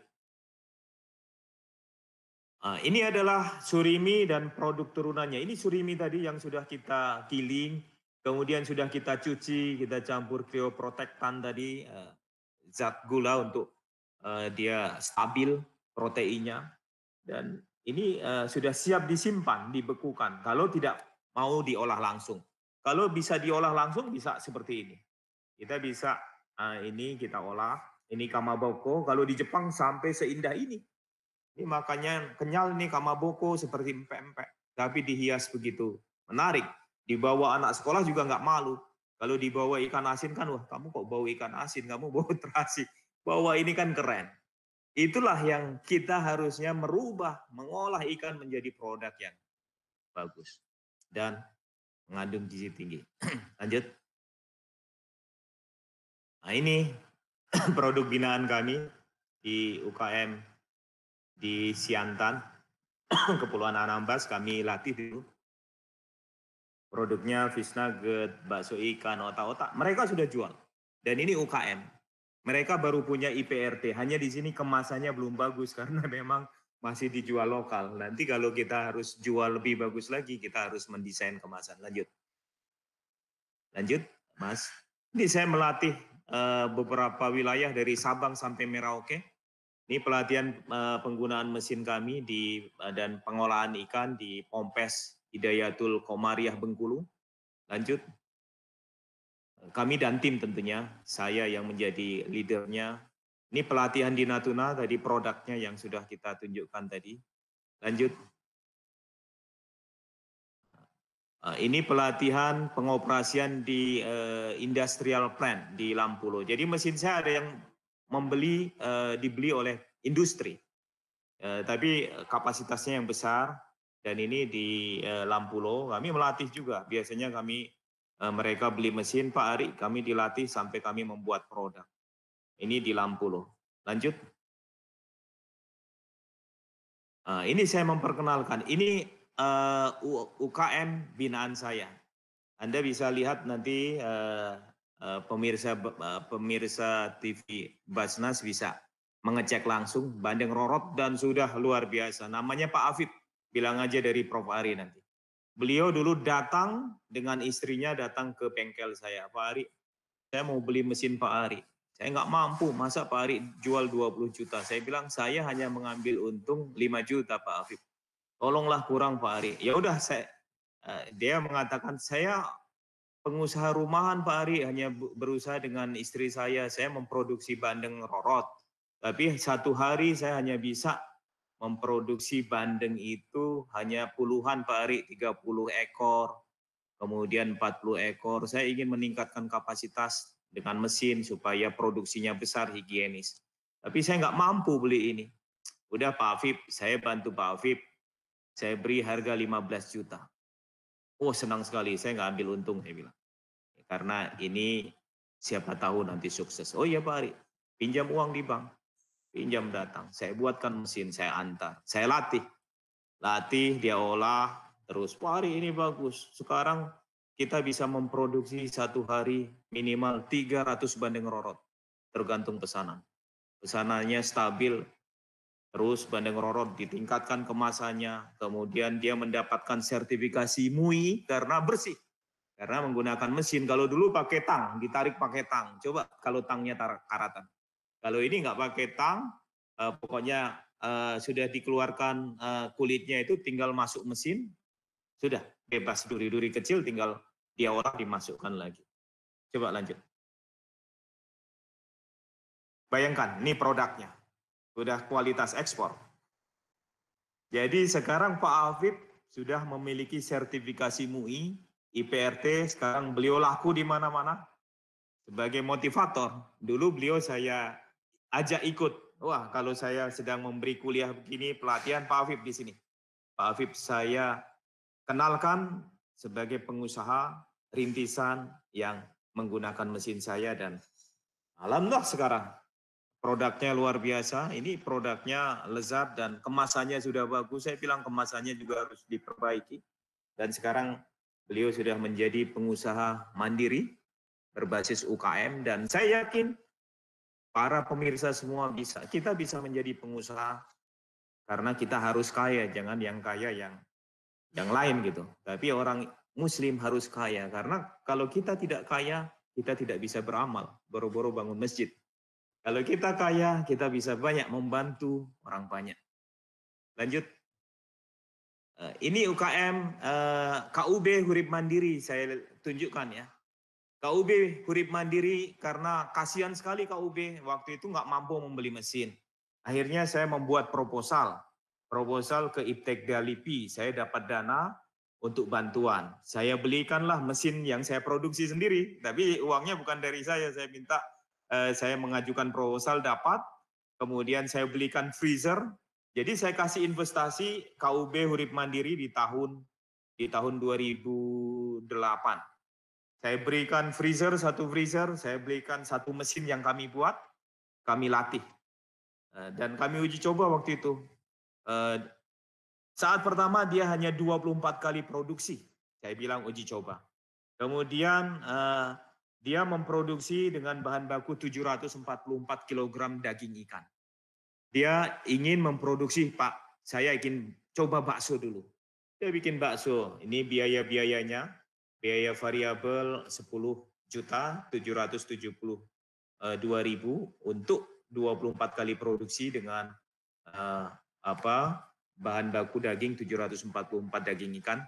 Ini adalah surimi dan produk turunannya. Ini surimi tadi yang sudah kita giling, kemudian sudah kita cuci, kita campur cryoprotectant tadi, zat gula untuk dia stabil proteinnya, dan ini sudah siap disimpan, dibekukan. Kalau tidak mau diolah langsung, kalau bisa diolah langsung bisa seperti ini. Kita bisa ini kita olah, ini kamaboko. Kalau di Jepang sampai seindah ini. Ini makanya kenyal nih kamaboko seperti empek-empek, tapi dihias begitu menarik. Dibawa anak sekolah juga nggak malu. Kalau dibawa ikan asin kan, wah kamu kok bawa ikan asin, kamu bawa terasi. Bawa ini kan keren. Itulah yang kita harusnya merubah, mengolah ikan menjadi produk yang bagus dan mengandung gizi tinggi. Lanjut. Nah ini produk binaan kami di UKM di Siantan, Kepulauan Anambas, kami latih dulu. Produknya fish nugget, bakso ikan, otak-otak, mereka sudah jual. Dan ini UKM. Mereka baru punya IPRT, hanya di sini kemasannya belum bagus karena memang masih dijual lokal. Nanti kalau kita harus jual lebih bagus lagi, kita harus mendesain kemasan. Lanjut. Lanjut, Mas. Ini saya melatih beberapa wilayah dari Sabang sampai Merauke. Ini pelatihan penggunaan mesin kami dan pengolahan ikan di Pompes Hidayatul Komariah Bengkulu. Lanjut. Kami dan tim tentunya, saya yang menjadi leadernya. Ini pelatihan di Natuna, tadi produknya yang sudah kita tunjukkan tadi. Lanjut. Ini pelatihan pengoperasian di industrial plant di Lampulo. Jadi mesin saya ada yang dibeli oleh industri. Tapi kapasitasnya yang besar, dan ini di Lampulo. Kami melatih juga. Biasanya mereka beli mesin, Pak Ari, kami dilatih sampai kami membuat produk. Ini di Lampulo. Lanjut. Ini saya memperkenalkan. Ini UKM binaan saya. Anda bisa lihat nanti pemirsa TV Basnas bisa mengecek langsung Bandeng Rorot dan sudah luar biasa. Namanya Pak Afif, bilang aja dari Prof Ari nanti. Beliau dulu datang dengan istrinya datang ke bengkel saya, Pak Ari, saya mau beli mesin Pak Ari. Saya nggak mampu, masa Pak Ari jual 20 juta. Saya bilang saya hanya mengambil untung 5 juta Pak Afif. Tolonglah kurang Pak Ari. Ya udah dia mengatakan saya pengusaha rumahan Pak Ari, hanya berusaha dengan istri saya memproduksi bandeng rorot. Tapi satu hari saya hanya bisa memproduksi bandeng itu hanya puluhan Pak Ari, 30 ekor, kemudian 40 ekor. Saya ingin meningkatkan kapasitas dengan mesin supaya produksinya besar, higienis. Tapi saya nggak mampu beli ini. Udah Pak Afif, saya bantu Pak Afif. Saya beri harga 15 juta. Oh senang sekali, saya nggak ambil untung, saya bilang. Karena ini siapa tahu nanti sukses. Oh iya Pak Ari, pinjam uang di bank. Pinjam datang, saya buatkan mesin, saya antar. Saya latih, dia olah, terus Pak Ari ini bagus. Sekarang kita bisa memproduksi satu hari minimal 300 bandeng rorot. Tergantung pesanan. Pesanannya stabil, Terus Bandeng Roro ditingkatkan kemasannya, kemudian dia mendapatkan sertifikasi MUI karena bersih. Karena menggunakan mesin. Kalau dulu pakai tang, ditarik pakai tang. Coba kalau tangnya karatan. Kalau ini nggak pakai tang, pokoknya sudah dikeluarkan kulitnya itu tinggal masuk mesin, sudah bebas duri-duri kecil tinggal dia olah dimasukkan lagi. Coba lanjut. Bayangkan, ini produknya. Sudah kualitas ekspor. Jadi sekarang Pak Afif sudah memiliki sertifikasi MUI, IPRT, sekarang beliau laku di mana-mana. Sebagai motivator, dulu beliau saya ajak ikut. Wah, kalau saya sedang memberi kuliah begini, pelatihan Pak Afif di sini. Pak Afif saya kenalkan sebagai pengusaha rintisan yang menggunakan mesin saya dan alhamdulillah sekarang produknya luar biasa. Ini produknya lezat dan kemasannya sudah bagus. Saya bilang kemasannya juga harus diperbaiki. Dan sekarang beliau sudah menjadi pengusaha mandiri berbasis UKM dan saya yakin para pemirsa semua kita bisa menjadi pengusaha karena kita harus kaya, jangan yang kaya yang lain gitu. Tapi orang muslim harus kaya karena kalau kita tidak kaya, kita tidak bisa beramal, boro-boro bangun masjid. Kalau kita kaya, kita bisa banyak membantu orang banyak. Lanjut. Ini UKM KUB Hurip Mandiri saya tunjukkan ya. KUB Hurip Mandiri karena kasihan sekali KUB waktu itu nggak mampu membeli mesin. Akhirnya saya membuat proposal ke Iptek Dalipi. Saya dapat dana untuk bantuan. Saya belikanlah mesin yang saya produksi sendiri, tapi uangnya bukan dari saya minta. Saya mengajukan proposal dapat, kemudian saya belikan freezer. Jadi saya kasih investasi KUB Hurip Mandiri di tahun 2008. Saya berikan satu freezer, saya belikan satu mesin yang kami buat, kami latih. Dan kami uji coba waktu itu. Saat pertama dia hanya 24 kali produksi. Saya bilang uji coba. Kemudian dia memproduksi dengan bahan baku 744 kg daging ikan. Dia ingin memproduksi, Pak, saya ingin coba bakso dulu. Dia bikin bakso, ini biaya-biayanya, biaya variabel 10.772.000 untuk 24 kali produksi dengan bahan baku daging 744 daging ikan.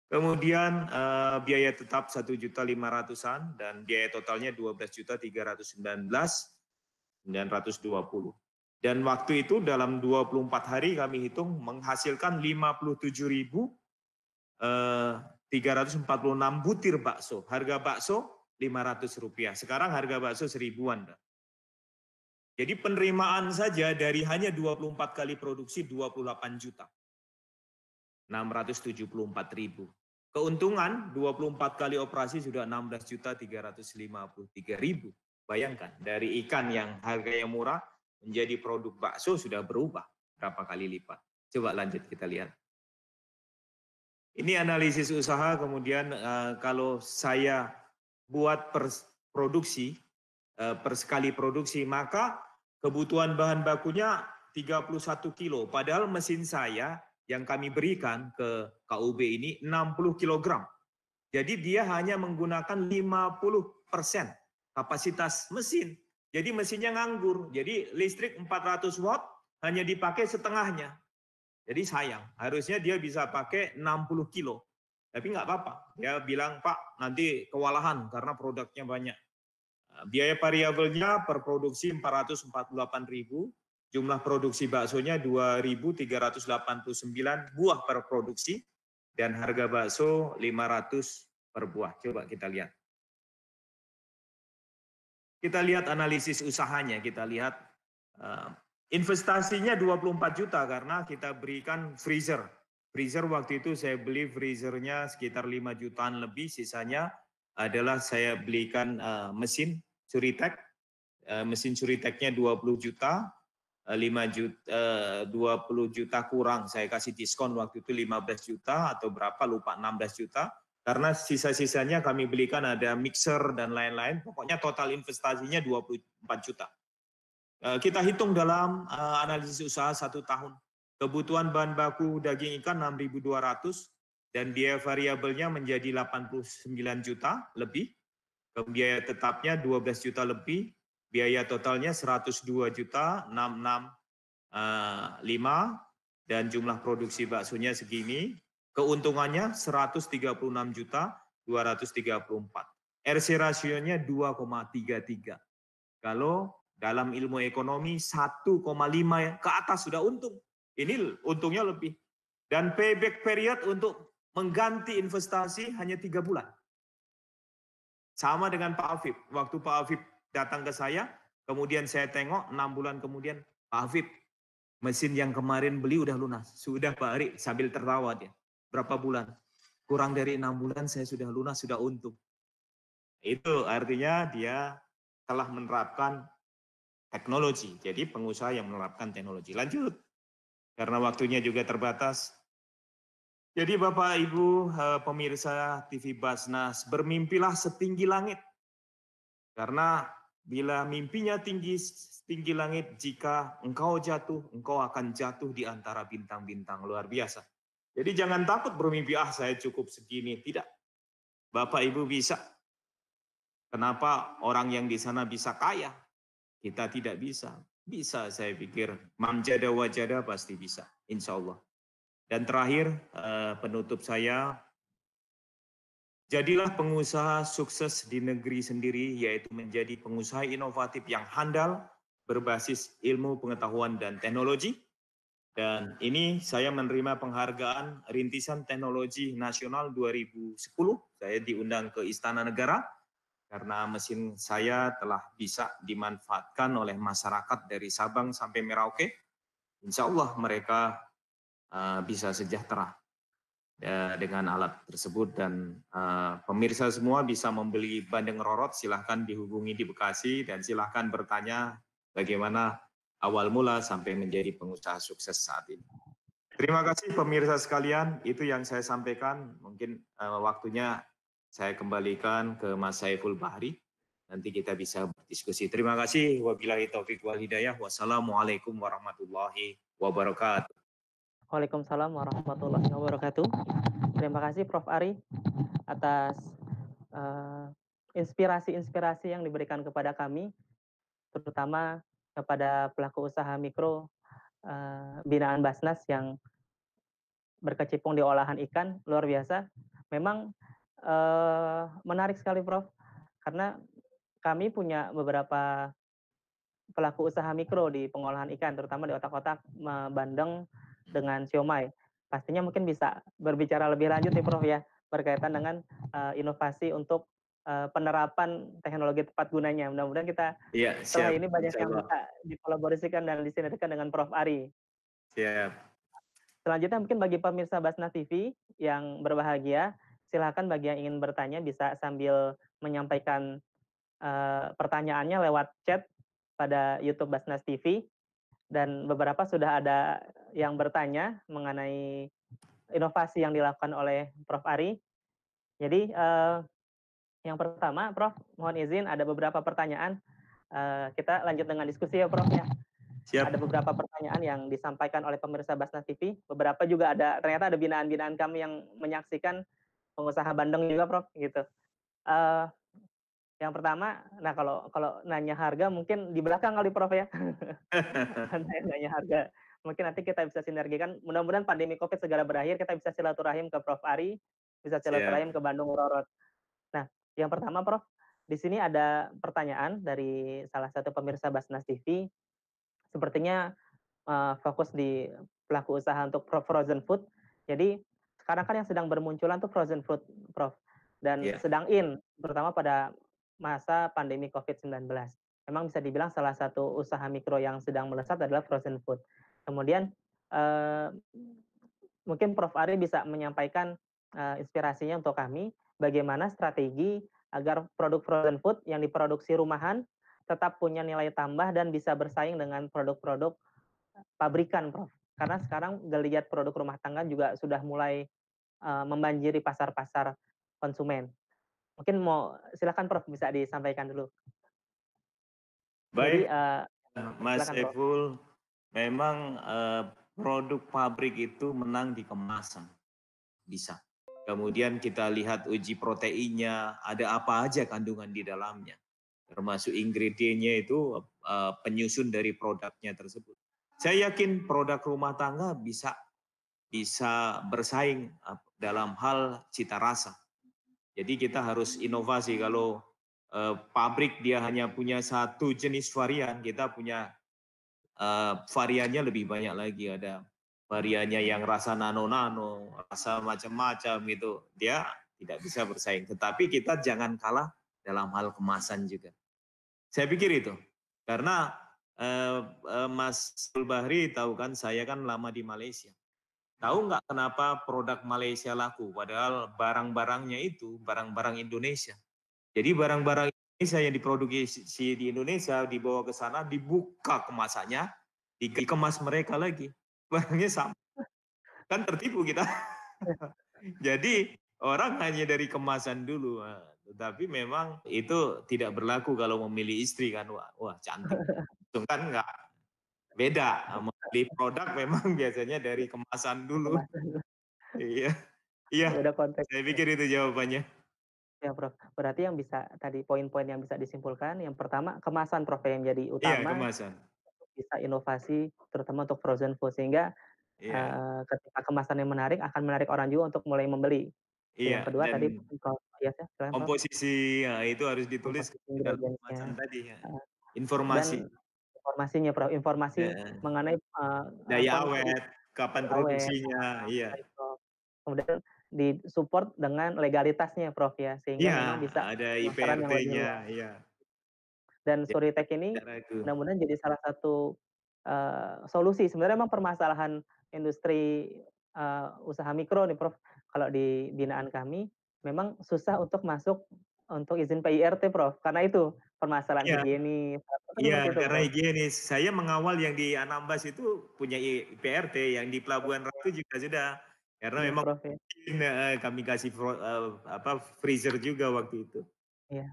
Kemudian biaya tetap 1.500.000-an dan biaya totalnya 12.319.920. Dan waktu itu dalam 24 hari kami hitung menghasilkan 57.346 butir bakso. Harga bakso Rp500. Sekarang harga bakso 1.000-an. Jadi penerimaan saja dari hanya 24 kali produksi 28 juta. 674.000. Keuntungan 24 kali operasi sudah 16.353.000. Bayangkan dari ikan yang harganya murah menjadi produk bakso sudah berubah berapa kali lipat. Coba lanjut kita lihat. Ini analisis usaha, kemudian kalau saya buat per sekali produksi, maka kebutuhan bahan bakunya 31 kilo. Padahal mesin saya yang kami berikan ke KUB ini 60 kg. Jadi dia hanya menggunakan 50% kapasitas mesin. Jadi mesinnya nganggur. Jadi listrik 400 watt hanya dipakai setengahnya. Jadi sayang, harusnya dia bisa pakai 60 kilo. Tapi nggak apa-apa. Dia bilang, Pak, nanti kewalahan karena produknya banyak. Biaya variabelnya per produksi 448.000. Jumlah produksi baksonya 2.389 buah per produksi dan harga bakso 500 per buah. Coba kita lihat. Kita lihat analisis usahanya, kita lihat investasinya 24 juta karena kita berikan freezer. Freezer waktu itu saya beli freezernya sekitar 5 jutaan lebih, sisanya adalah saya belikan mesin Suritek. Mesin Suriteknya 20 juta. 20 juta kurang, saya kasih diskon waktu itu 15 juta atau berapa, lupa 16 juta. Karena sisa-sisanya kami belikan ada mixer dan lain-lain, pokoknya total investasinya 24 juta. Kita hitung dalam analisis usaha 1 tahun. Kebutuhan bahan baku daging ikan 6.200 dan biaya variabelnya menjadi 89 juta lebih. Biaya tetapnya 12 juta lebih, biaya totalnya 102 juta 665 dan jumlah produksi baksonya segini. Keuntungannya 136 juta 234. RC rasionya 2,33. Kalau dalam ilmu ekonomi 1,5 ke atas sudah untung. Ini untungnya lebih. Dan payback period untuk mengganti investasi hanya 3 bulan. Sama dengan Pak Afif. Waktu Pak Afif datang ke saya, kemudian saya tengok 6 bulan kemudian, Pak Afif, mesin yang kemarin beli udah lunas. Sudah Pak Ari, sambil tertawa dia. Berapa bulan? Kurang dari 6 bulan saya sudah lunas, sudah untung. Itu artinya dia telah menerapkan teknologi. Jadi pengusaha yang menerapkan teknologi. Lanjut, karena waktunya juga terbatas. Jadi Bapak Ibu pemirsa TV Basnas, bermimpilah setinggi langit. Karena bila mimpinya tinggi tinggi langit, jika engkau jatuh, engkau akan jatuh di antara bintang-bintang luar biasa. Jadi jangan takut bermimpi, saya cukup segini. Tidak. Bapak Ibu bisa. Kenapa orang yang di sana bisa kaya? Kita tidak bisa. Bisa, saya pikir. Mamjada wajada pasti bisa. Insya Allah. Dan terakhir, penutup saya, jadilah pengusaha sukses di negeri sendiri, yaitu menjadi pengusaha inovatif yang handal, berbasis ilmu, pengetahuan, dan teknologi. Dan ini saya menerima penghargaan Rintisan Teknologi Nasional 2010. Saya diundang ke Istana Negara karena mesin saya telah bisa dimanfaatkan oleh masyarakat dari Sabang sampai Merauke. Insya Allah mereka bisa sejahtera dengan alat tersebut, dan pemirsa semua bisa membeli bandeng rorot, silahkan dihubungi di Bekasi dan silahkan bertanya bagaimana awal mula sampai menjadi pengusaha sukses saat ini. Terima kasih pemirsa sekalian, itu yang saya sampaikan. Mungkin waktunya saya kembalikan ke Mas Saiful Bahri. Nanti kita bisa berdiskusi. Terima kasih. Wabillahi taufiq wal hidayah. Wassalamualaikum warahmatullahi wabarakatuh. Waalaikumsalam warahmatullahi wabarakatuh. Terima kasih Prof. Ari atas inspirasi-inspirasi yang diberikan kepada kami, terutama kepada pelaku usaha mikro binaan Basnas yang berkecimpung di olahan ikan. Luar biasa. Memang menarik sekali Prof. Karena kami punya beberapa pelaku usaha mikro di pengolahan ikan, terutama di otak-otak bandeng dengan siomay. Pastinya mungkin bisa berbicara lebih lanjut nih Prof ya, berkaitan dengan inovasi untuk penerapan teknologi tepat gunanya. Mudah-mudahan kita setelah ini banyak yang bisa dikolaborasikan dan disinergikan dengan Prof Ari. Siap. Selanjutnya mungkin bagi pemirsa Basnas TV yang berbahagia, silakan bagi yang ingin bertanya bisa sambil menyampaikan pertanyaannya lewat chat pada YouTube Basnas TV, dan beberapa sudah ada yang bertanya mengenai inovasi yang dilakukan oleh Prof Ari. Jadi yang pertama, Prof, mohon izin ada beberapa pertanyaan. Kita lanjut dengan diskusi ya, Prof ya. Siap. Ada beberapa pertanyaan yang disampaikan oleh pemirsa Basnas TV. Beberapa juga ternyata ada binaan-binaan kami yang menyaksikan, pengusaha bandeng juga, Prof, gitu. Yang pertama, nah kalau nanya harga mungkin di belakang kali Prof ya. Nanya harga. Mungkin nanti kita bisa sinergikan. Mudah-mudahan pandemi Covid segera berakhir, kita bisa silaturahim ke Prof Ari, bisa silaturahim ke Bandung Rorot. Nah, yang pertama Prof, di sini ada pertanyaan dari salah satu pemirsa Basnas TV. Sepertinya fokus di pelaku usaha untuk frozen food. Jadi sekarang kan yang sedang bermunculan tuh frozen food, Prof. Dan sedang terutama pada masa pandemi COVID-19. Memang bisa dibilang salah satu usaha mikro yang sedang melesat adalah frozen food. Kemudian mungkin Prof Ari bisa menyampaikan inspirasinya untuk kami, bagaimana strategi agar produk frozen food yang diproduksi rumahan tetap punya nilai tambah dan bisa bersaing dengan produk-produk pabrikan, Prof. Karena sekarang geliat produk rumah tangga juga sudah mulai membanjiri pasar-pasar konsumen. Mungkin silakan Prof bisa disampaikan dulu. Baik. Jadi Mas Silakan, Prof. Saiful, memang produk pabrik itu menang di kemasan, bisa. Kemudian kita lihat uji proteinnya, ada apa aja kandungan di dalamnya. Termasuk ingredientnya itu penyusun dari produknya tersebut. Saya yakin produk rumah tangga bisa bersaing dalam hal cita rasa. Jadi kita harus inovasi. Kalau pabrik dia hanya punya satu jenis varian, kita punya variannya lebih banyak lagi. Ada variannya yang rasa nano-nano, rasa macam-macam gitu. Dia tidak bisa bersaing. Tetapi kita jangan kalah dalam hal kemasan juga. Saya pikir itu. Karena Mas Bahri tahu kan, saya kan lama di Malaysia. Tahu nggak kenapa produk Malaysia laku? Padahal barang-barangnya itu barang-barang Indonesia. Jadi barang-barang Indonesia yang diproduksi di Indonesia dibawa ke sana, dibuka kemasannya, dikemas mereka lagi. Barangnya sama. Kan tertipu kita. Jadi orang hanya dari kemasan dulu. Tetapi memang itu tidak berlaku kalau memilih istri kan. Wah cantik. Itu kan nggak beda. Memilih produk memang biasanya dari kemasan dulu. Kemasan. Iya, iya. Beda konteks. Saya pikir itu jawabannya. Ya, Prof. Berarti yang bisa tadi poin-poin yang bisa disimpulkan, yang pertama kemasan, Prof, yang jadi Iya, utama, kemasan. bisa inovasi terutama untuk frozen food sehingga, Iya, ketika kemasannya menarik akan menarik orang juga untuk mulai membeli. iya. Yang kedua Dan tadi Prof, iya, silakan, Prof, komposisi ya, itu harus ditulis komposisi di dalam kemasan ingredients-nya, tadi ya. heeh, dan Informasi. informasinya, Prof, informasi Ya. mengenai, Daya apa, awet, kapan awet, produksinya, iya. baik, Prof. Kemudian di-support dengan legalitasnya, Prof, ya, sehingga Iya, memang bisa ada pemasaran yang lebih IPRT-nya, luas. iya. Dan Jadi Suritek ini tidak ragu. mudah-mudahan jadi salah satu, solusi. Sebenarnya memang permasalahan industri, usaha mikro nih, Prof, kalau di binaan kami, memang susah untuk masuk untuk izin PIRT, Prof, karena itu permasalahan Iya, higienis, kan iya, seperti itu, karena Prof. higienis. Saya mengawal yang di Anambas itu punya IPRT, yang di Pelabuhan Ratu juga sudah. Karena Iya, memang Prof, ya. kami kasih freezer juga waktu itu. Iya,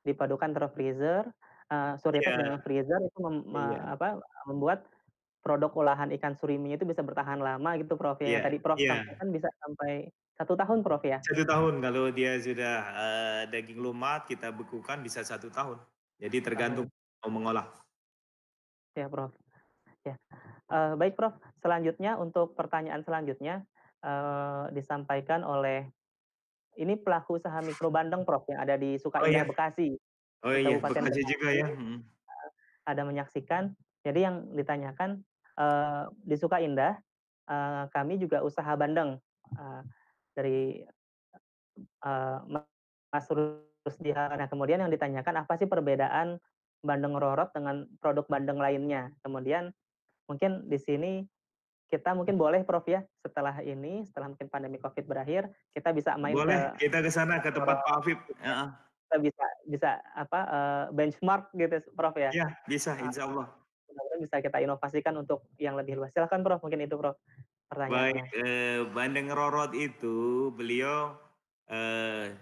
dipadukan antara freezer, Suritek Iya, dengan freezer itu iya, membuat produk olahan ikan surimi itu bisa bertahan lama gitu, Prof, ya. Yang iya, tadi Prof iya. sampaikan bisa sampai 1 tahun, Prof, ya? 1 tahun kalau dia sudah daging lumat kita bekukan bisa 1 tahun. Jadi tergantung Tahun. mau mengolah. Ya, Prof. Ya, baik, Prof. Selanjutnya untuk pertanyaan selanjutnya, disampaikan oleh ini pelaku usaha mikro bandeng, Prof, yang ada di Oh Sukaindah, iya, Bekasi, oh di iya, Kabupaten Bekasi juga Bekasi, ya. Mhm. ada menyaksikan. Jadi yang ditanyakan, di Sukaindah, kami juga usaha bandeng, dari, Mas Rusdiana. Nah, kemudian yang ditanyakan, apa sih perbedaan bandeng rorot dengan produk bandeng lainnya? Kemudian mungkin di sini kita mungkin boleh, Prof, ya, setelah ini, setelah mungkin pandemi Covid berakhir, kita bisa main ke Boleh kita ke sana ke tempat Pak restoran Afif. gitu ya. Heeh. Kita bisa bisa apa, benchmark gitu, Prof, ya. Iya, bisa Eee, insya Allah. mudah-mudahan bisa kita inovasikan untuk yang lebih luas. Silakan, Prof, mungkin itu, Prof, Baik, pertanyaannya. Bandeng Rorot itu beliau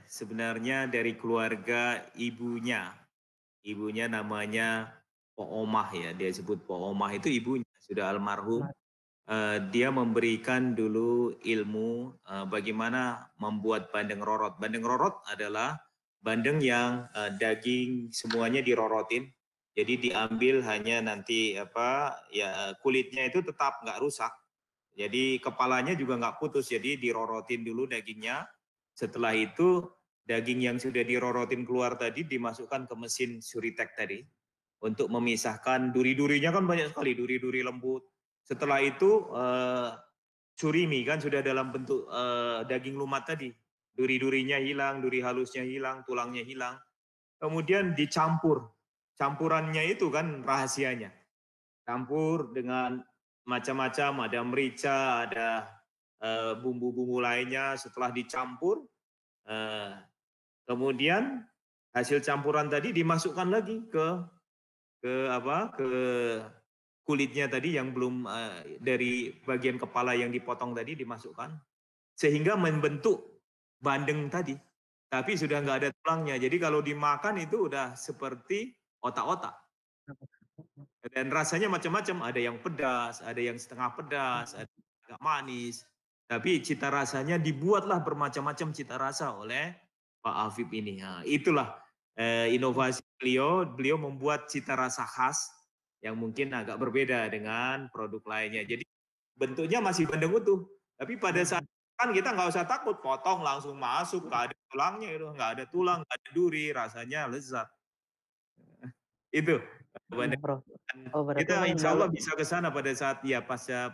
sebenarnya dari keluarga ibunya. Ibunya namanya Po Omah ya, dia sebut Po Omah itu ibunya, sudah almarhum. Ma Dia memberikan dulu ilmu bagaimana membuat bandeng rorot. Bandeng rorot adalah bandeng yang daging semuanya dirorotin. Jadi diambil hanya nanti apa ya kulitnya itu tetap nggak rusak. Jadi kepalanya juga nggak putus. Jadi dirorotin dulu dagingnya. Setelah itu daging yang sudah dirorotin keluar tadi dimasukkan ke mesin Suritek tadi untuk memisahkan duri-durinya kan banyak sekali duri-duri lembut. Setelah itu surimi kan sudah dalam bentuk daging lumat tadi. Duri-durinya hilang, duri halusnya hilang, tulangnya hilang. Kemudian dicampur. Campurannya itu kan rahasianya. Campur dengan macam-macam, ada merica, ada bumbu-bumbu lainnya. Setelah dicampur, eh, kemudian hasil campuran tadi dimasukkan lagi ke kulitnya tadi yang belum dari bagian kepala yang dipotong tadi dimasukkan sehingga membentuk bandeng tadi. Tapi sudah nggak ada tulangnya. Jadi kalau dimakan itu udah seperti otak-otak. Dan rasanya macam-macam, ada yang pedas, ada yang setengah pedas, ada yang agak manis. Tapi cita rasanya dibuatlah bermacam-macam cita rasa oleh Pak Afif ini. Nah, itulah inovasi beliau. Beliau membuat cita rasa khas yang mungkin agak berbeda dengan produk lainnya. Jadi bentuknya masih bandeng utuh. Tapi pada saat kan kita nggak usah takut, potong langsung masuk, nggak ada tulangnya itu, nggak ada tulang, nggak ada duri, rasanya lezat. Itu. Iya, Prof. Oh, berarti Kita memang insya Allah bisa ke sana pada saat ya pasca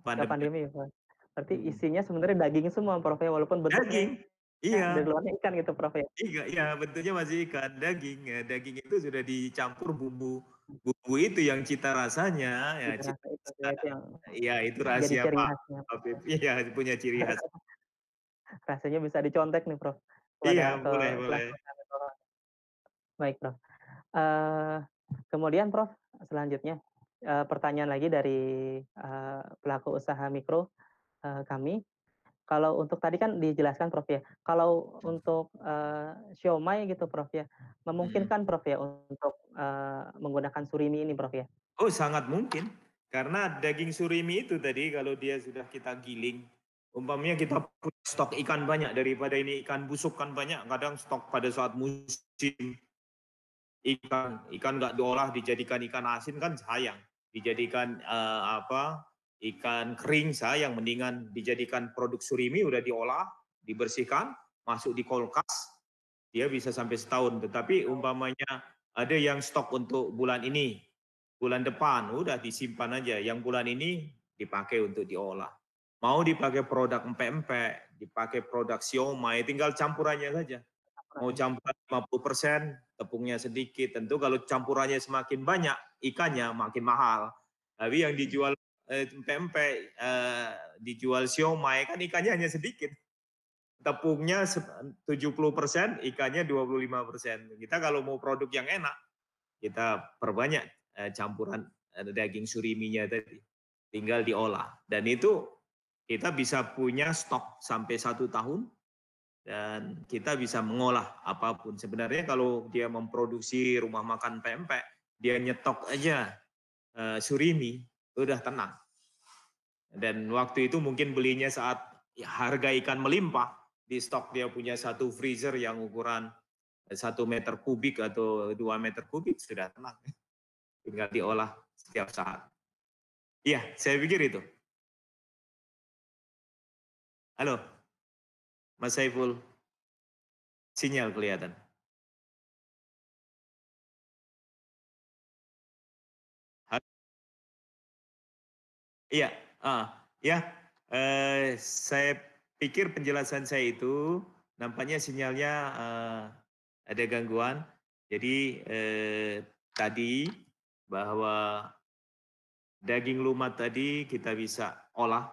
pasca pandemi. pandemi ya, Prof. Berarti Hmm. isinya sebenarnya daging semua, Prof, ya, walaupun bentuknya Daging, iya, dari luarnya ikan gitu, Prof, ya? iya, iya, bentuknya masih ikan, daging. Ya, daging itu sudah dicampur bumbu bumbu itu yang cita rasanya, ya Cita cita rasa itu, rasa, ya, itu yang ya itu jadi rahasia ciri Pak khasnya. Habib. Iya, punya ciri khas. Rasanya bisa dicontek nih, Prof, Iya, kepada boleh, boleh. pelaku usaha mikro. Baik, Prof. Eee, kemudian Prof, selanjutnya, pertanyaan lagi dari, pelaku usaha mikro, kami. Kalau untuk tadi kan dijelaskan Prof ya, kalau untuk, siomay gitu Prof ya, Hmm. memungkinkan Prof ya untuk, menggunakan surimi ini Prof ya? Oh, sangat mungkin. Karena daging surimi itu tadi kalau dia sudah kita giling, umpamanya kita punya stok ikan banyak daripada ini ikan busuk kan banyak, kadang stok pada saat musim ikan nggak diolah dijadikan ikan asin kan sayang, dijadikan ikan kering sayang, mendingan dijadikan produk surimi udah diolah, dibersihkan, masuk di kulkas, dia bisa sampai setahun. Tetapi umpamanya ada yang stok untuk bulan ini, bulan depan udah disimpan aja. Yang bulan ini dipakai untuk diolah. Mau dipakai produk empek-empek, dipakai produk siomay, tinggal campurannya saja. Mau campuran 50%, tepungnya sedikit. Tentu kalau campurannya semakin banyak, ikannya makin mahal. Tapi yang dijual empek-empek, dijual siomay, kan ikannya hanya sedikit. Tepungnya 70%, ikannya 25%. Kita kalau mau produk yang enak, kita perbanyak campuran daging suriminya tadi. Tinggal diolah. Dan itu kita bisa punya stok sampai 1 tahun, dan kita bisa mengolah apapun. Sebenarnya kalau dia memproduksi rumah makan pempek, dia nyetok aja surimi, udah tenang. Dan waktu itu mungkin belinya saat harga ikan melimpah, di stok dia punya satu freezer yang ukuran 1 meter kubik atau 2 meter kubik, sudah tenang. Tinggal diolah setiap saat. Iya, saya pikir itu. Halo, Mas Saiful, sinyal kelihatan. Iya, ya, saya pikir penjelasan saya itu nampaknya sinyalnya ada gangguan. Jadi tadi bahwa daging lumat tadi kita bisa olah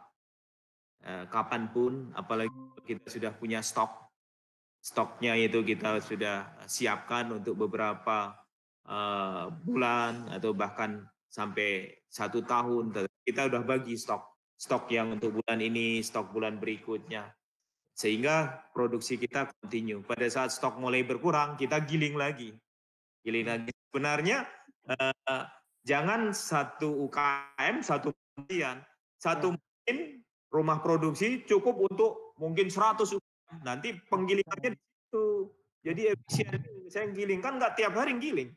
kapanpun, apalagi kita sudah punya stoknya itu kita sudah siapkan untuk beberapa bulan atau bahkan sampai 1 tahun. Kita udah bagi stok yang untuk bulan ini, stok bulan berikutnya, sehingga produksi kita continue. Pada saat stok mulai berkurang, kita giling lagi. Sebenarnya jangan satu UKM satu pembelian, satu mungkin rumah produksi cukup untuk mungkin 100 UKM. Nanti penggilingannya di situ. Jadi efisien. Saya giling kan nggak tiap hari giling.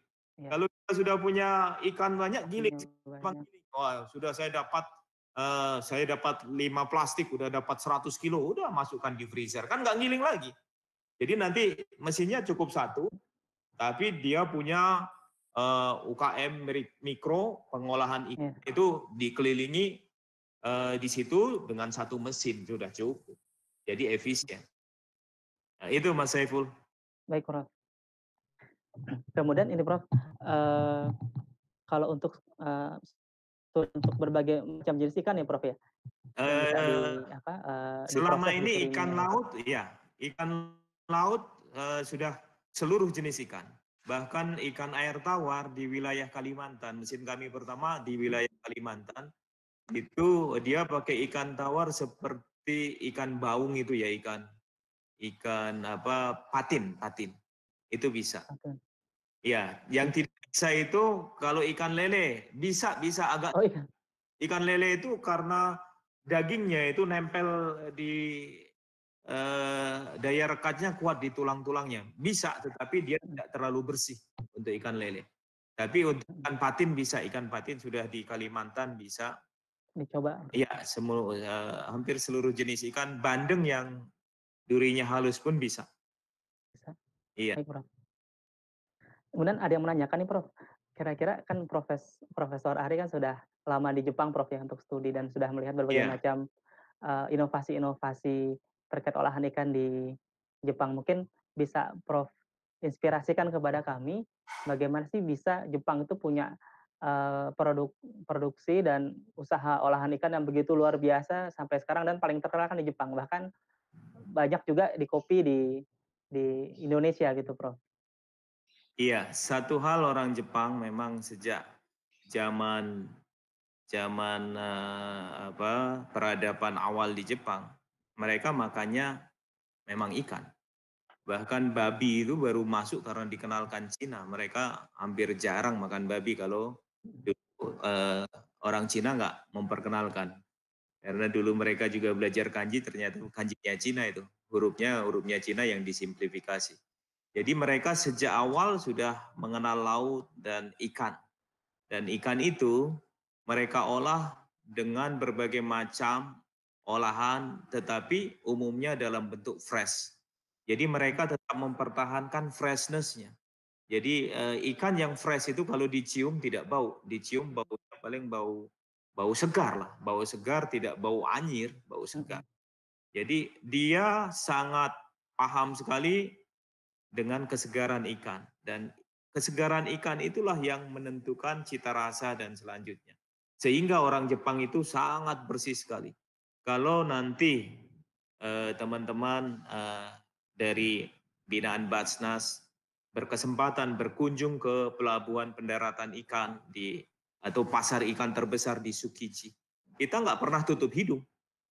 Kalau kita sudah punya ikan banyak, giling. Oh, sudah saya dapat 5 plastik, udah dapat 100 kilo, udah masukkan di freezer. Kan nggak giling lagi. Jadi nanti mesinnya cukup satu, tapi dia punya UKM mikro pengolahan ikan itu dikelilingi di situ dengan satu mesin sudah cukup. Jadi efisien. Nah, itu Mas Saiful. Baik, Prof. Kemudian ini Prof, kalau untuk berbagai macam jenis ikan ya Prof ya, yang bisa Selama diproses di ini ikan suriminya itu? laut, ya, ikan laut sudah seluruh jenis ikan. Bahkan ikan air tawar di wilayah Kalimantan, mesin kami pertama di wilayah Kalimantan, itu dia pakai ikan tawar seperti ikan baung itu ya, ikan patin, itu bisa. Oke. Ya, yang tidak Bisa itu kalau ikan lele, bisa agak. Oh iya, Ikan lele itu karena dagingnya itu nempel di daya rekatnya kuat di tulang-tulangnya. Bisa, tetapi dia tidak terlalu bersih untuk ikan lele. Tapi untuk ikan patin bisa, ikan patin sudah di Kalimantan bisa. dicoba. Iya, semua hampir seluruh jenis ikan bandeng yang durinya halus pun bisa. Bisa. Iya, Baik, Prof. Kemudian ada yang menanyakan nih, Prof. Kira-kira kan Profesor Ari kan sudah lama di Jepang, Prof, ya, untuk studi dan sudah melihat berbagai iya, macam inovasi-inovasi terkait olahan ikan di Jepang. Mungkin bisa Prof inspirasikan kepada kami bagaimana sih bisa Jepang itu punya produksi dan usaha olahan ikan yang begitu luar biasa sampai sekarang dan paling terkenal kan di Jepang. Bahkan banyak juga di-copy di Indonesia gitu, Prof. iya. Satu hal orang Jepang memang sejak zaman zaman peradaban awal di Jepang, mereka makannya memang ikan. Bahkan babi itu baru masuk karena dikenalkan Cina. Mereka hampir jarang makan babi kalau dulu orang Cina nggak memperkenalkan. Karena dulu mereka juga belajar kanji, ternyata kanjinya Cina itu. Hurufnya Cina yang disimplifikasi. Jadi mereka sejak awal sudah mengenal laut dan ikan. Dan ikan itu mereka olah dengan berbagai macam olahan, tetapi umumnya dalam bentuk fresh. Jadi mereka tetap mempertahankan freshness-nya. Jadi ikan yang fresh itu kalau dicium tidak bau, dicium baunya paling bau segar lah, bau segar tidak bau anyir, bau segar. Mhm, Jadi dia sangat paham sekali dengan kesegaran ikan dan kesegaran ikan itulah yang menentukan cita rasa dan selanjutnya. Sehingga orang Jepang itu sangat bersih sekali. Kalau nanti teman-teman dari binaan Basnas berkesempatan berkunjung ke pelabuhan pendaratan ikan atau pasar ikan terbesar di Tsukiji, kita nggak pernah tutup hidung.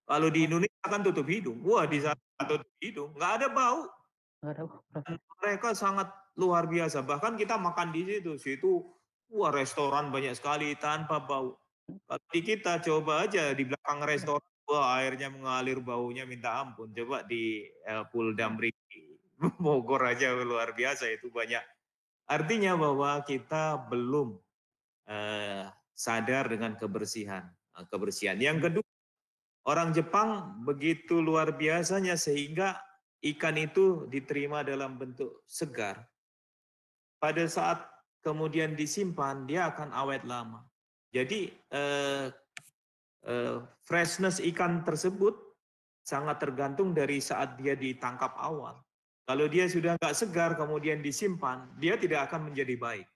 Kalau di oh, Indonesia kan tutup hidung, wah di mhm, sana tutup hidung, nggak ada bau. nggak tahu, Prof. Mereka sangat luar biasa. Bahkan kita makan di situ wah restoran banyak sekali tanpa bau. Kalau di kita coba aja di belakang restoran, wah airnya mengalir baunya minta ampun. Coba di Pool Damri Bogor aja luar biasa itu banyak. Artinya bahwa kita belum sadar dengan kebersihan. Kebersihan. Yang kedua, orang Jepang begitu luar biasanya sehingga ikan itu diterima dalam bentuk segar. Pada saat kemudian disimpan, dia akan awet lama. Jadi freshness ikan tersebut sangat tergantung dari saat dia ditangkap awal. Kalau dia sudah nggak segar kemudian disimpan, dia tidak akan menjadi baik.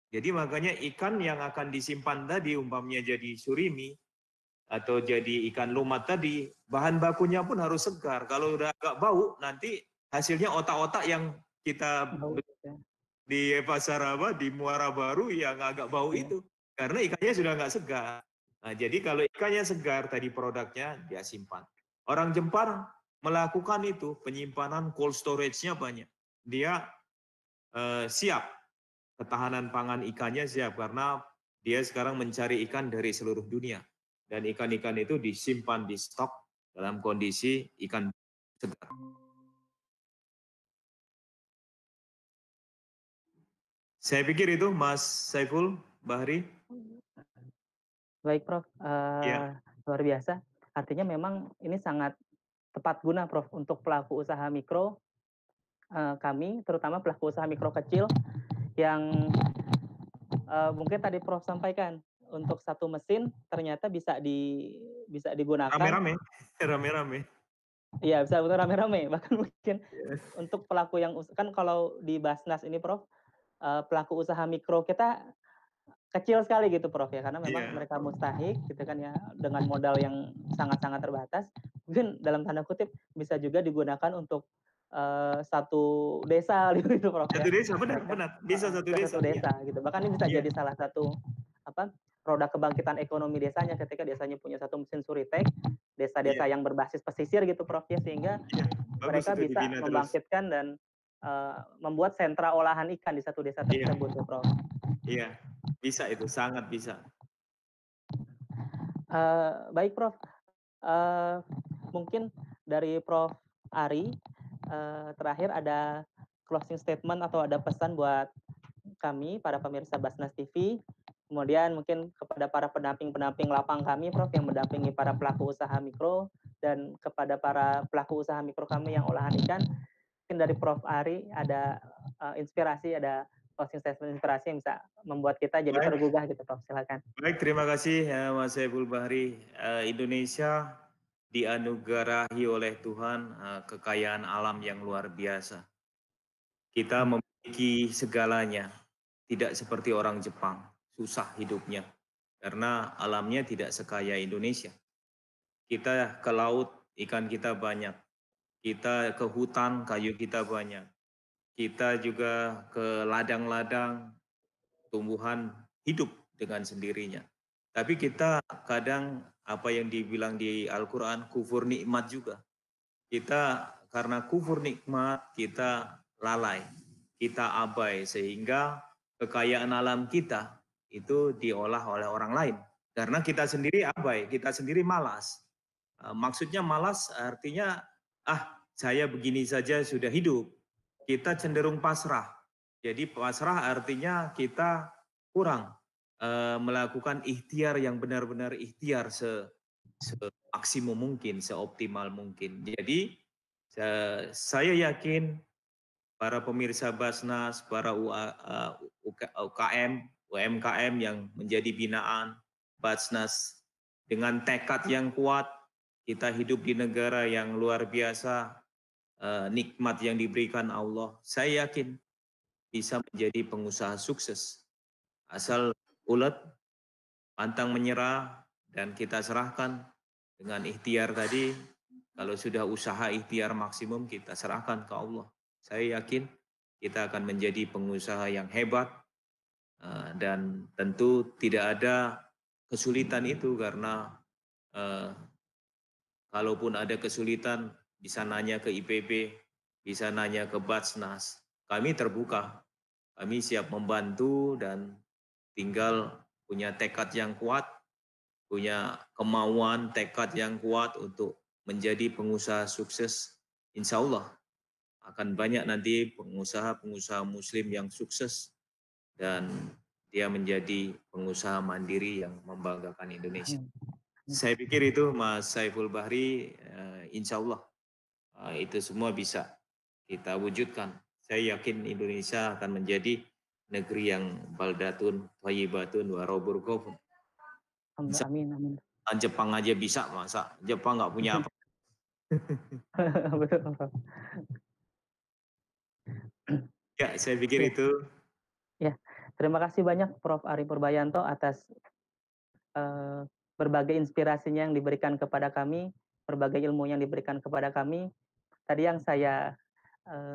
Jadi makanya ikan yang akan disimpan tadi umpamanya jadi surimi atau jadi ikan lumat tadi, bahan bakunya pun harus segar. Kalau udah agak bau, nanti hasilnya otak-otak yang kita Bau ya, di pasar apa di Muara Baru yang agak bau iya. itu karena ikannya sudah nggak segar. Nah, jadi kalau ikannya segar tadi produknya dia simpan. Orang Jepang melakukan itu penyimpanan cold storage-nya banyak. Dia siap ketahanan pangan ikannya siap karena dia sekarang mencari ikan dari seluruh dunia dan ikan-ikan itu disimpan di stok dalam kondisi ikan segar. Saya pikir itu Mas Saiful Bahri. Baik, Prof, Ya, luar biasa. Artinya memang ini sangat tepat guna, Prof, untuk pelaku usaha mikro, kami, terutama pelaku usaha mikro kecil yang, mungkin tadi Prof sampaikan, untuk satu mesin ternyata bisa digunakan rame-rame, rame-rame. iya, bisa untuk rame-rame, bahkan mungkin Ya, untuk pelaku yang kan kalau di Basnas ini, Prof, pelaku usaha mikro kita kecil sekali gitu, Prof, ya, karena memang iya, mereka mustahik gitu kan ya, dengan modal yang sangat-sangat terbatas. Mungkin dalam tanda kutip bisa juga digunakan untuk, satu desa gitu, Prof, ya. satu desa, benar Mereka benar, bisa satu bisa desa, satu iya desa gitu. Bahkan ini bisa iya jadi salah satu, apa, roda kebangkitan ekonomi desanya ketika desanya punya satu mesin Suritek, desa-desa iya yang berbasis pesisir gitu, Prof, ya, sehingga iya, bagus mereka itu bisa dibina terus. membangkitkan dan, membuat sentra olahan ikan di satu desa Iya, tersebut ya, Prof. iya. Bisa itu, sangat bisa. Baik Prof, eee, mungkin dari Prof Ari, terakhir ada closing statement atau ada pesan buat kami, para pemirsa Basnas TV, kemudian mungkin kepada para pendamping-pendamping lapang kami, Prof, yang mendampingi para pelaku usaha mikro, dan kepada para pelaku usaha mikro kami yang olahan ikan, mungkin dari Prof Ari ada inspirasi, ada closing statement inspirasi yang bisa membuat kita jadi Baik, tergugah gitu, Prof. Silakan. baik, terima kasih Mas Saiful Bahri. Indonesia dianugerahi oleh Tuhan kekayaan alam yang luar biasa. Kita memiliki segalanya, tidak seperti orang Jepang, susah hidupnya karena alamnya tidak sekaya Indonesia. Kita ke laut, ikan kita banyak. Kita ke hutan, kayu kita banyak. Kita juga ke ladang-ladang, tumbuhan hidup dengan sendirinya. Tapi kita kadang apa yang dibilang di Al-Quran, kufur nikmat juga. Kita karena kufur nikmat, kita lalai, kita abai, sehingga kekayaan alam kita itu diolah oleh orang lain. Karena kita sendiri abai, kita sendiri malas. Maksudnya malas artinya, saya begini saja sudah hidup. Kita cenderung pasrah. Jadi pasrah artinya kita kurang melakukan ikhtiar yang benar-benar ikhtiar semaksimum mungkin, seoptimal mungkin. Jadi saya yakin para pemirsa Basnas, para UKM, UMKM yang menjadi binaan Basnas dengan tekad yang kuat, kita hidup di negara yang luar biasa, nikmat yang diberikan Allah. Saya yakin bisa menjadi pengusaha sukses. Asal ulet, pantang menyerah, dan kita serahkan dengan ikhtiar tadi. Kalau sudah usaha ikhtiar maksimum, kita serahkan ke Allah. Saya yakin kita akan menjadi pengusaha yang hebat, dan tentu tidak ada kesulitan itu karena kalaupun ada kesulitan bisa nanya ke IPB, bisa nanya ke Basnas. Kami terbuka, kami siap membantu dan tinggal punya tekad yang kuat, punya kemauan, tekad yang kuat untuk menjadi pengusaha sukses. Insya Allah akan banyak nanti pengusaha-pengusaha muslim yang sukses dan dia menjadi pengusaha mandiri yang membanggakan Indonesia. Saya pikir itu Mas Saiful Bahri, insya Allah itu semua bisa kita wujudkan. Saya yakin Indonesia akan menjadi negeri yang baldatun, thayyibatun, warobur ghafur. Amin, amin. Jepang aja bisa, masa Jepang nggak punya apa? Betul, Prof. Ya, saya pikir Ya, itu. ya. Terima kasih banyak Prof Ari Purbayanto atas berbagai inspirasinya yang diberikan kepada kami, berbagai ilmu yang diberikan kepada kami. Tadi yang saya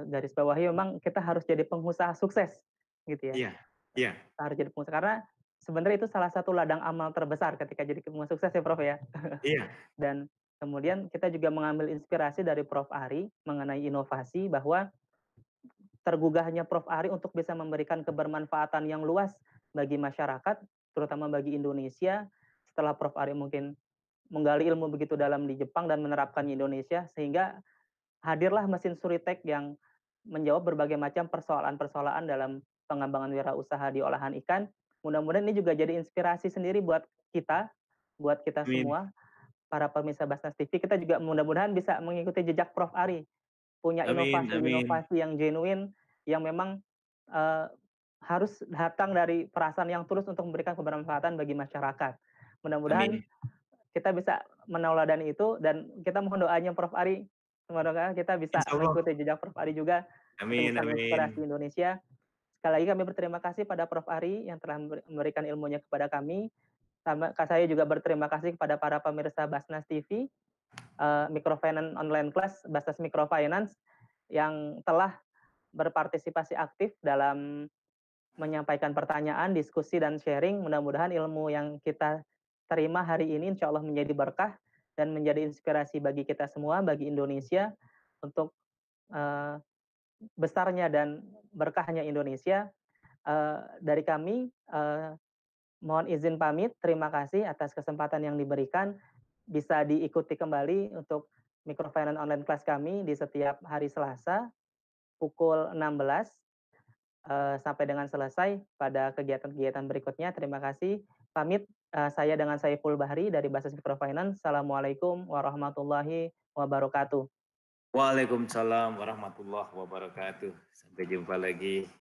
garis bawahi memang kita harus jadi pengusaha sukses, gitu ya. Iya, iya, Harus jadi pengusaha karena sebenarnya itu salah satu ladang amal terbesar ketika jadi pengusaha sukses ya Prof ya. iya. Dan kemudian kita juga mengambil inspirasi dari Prof Ari mengenai inovasi bahwa tergugahnya Prof Ari untuk bisa memberikan kebermanfaatan yang luas bagi masyarakat, terutama bagi Indonesia. Setelah Prof Ari mungkin menggali ilmu begitu dalam di Jepang dan menerapkannya di Indonesia, sehingga hadirlah mesin Suritek yang menjawab berbagai macam persoalan-persoalan dalam pengembangan wirausaha di olahan ikan. Mudah-mudahan ini juga jadi inspirasi sendiri buat kita Amin, semua, para pemirsa Basnas TV. Kita juga mudah-mudahan bisa mengikuti jejak Prof Ari, punya amin, amin, inovasi-inovasi yang genuine, yang memang uh, harus datang dari perasaan yang tulus untuk memberikan kebermanfaatan bagi masyarakat. Mudah-mudahan amin. kita bisa meneladani itu dan kita mohon doanya Prof Ari, semoga kita bisa Insya Allah. mengikuti jejak Prof Ari juga untuk Amin, bisa menginspirasi amin. Indonesia. Sekali lagi kami berterima kasih pada Prof Ari yang telah memberikan ilmunya kepada kami. Sama saya juga berterima kasih kepada para pemirsa Basnas TV, Microfinance Online Class, Basnas Microfinance yang telah berpartisipasi aktif dalam menyampaikan pertanyaan, diskusi, dan sharing. Mudah-mudahan ilmu yang kita terima hari ini insya Allah menjadi berkah dan menjadi inspirasi bagi kita semua, bagi Indonesia, untuk uh, besarnya dan berkahnya Indonesia, dari kami, mohon izin pamit, terima kasih atas kesempatan yang diberikan, bisa diikuti kembali untuk microfinance online class kami di setiap hari Selasa pukul 16, sampai dengan selesai pada kegiatan-kegiatan berikutnya. Terima kasih, pamit, saya dengan Saiful Bahri dari Basis Microfinance. Assalamualaikum warahmatullahi wabarakatuh. Waalaikumsalam warahmatullahi wabarakatuh. Sampai jumpa lagi.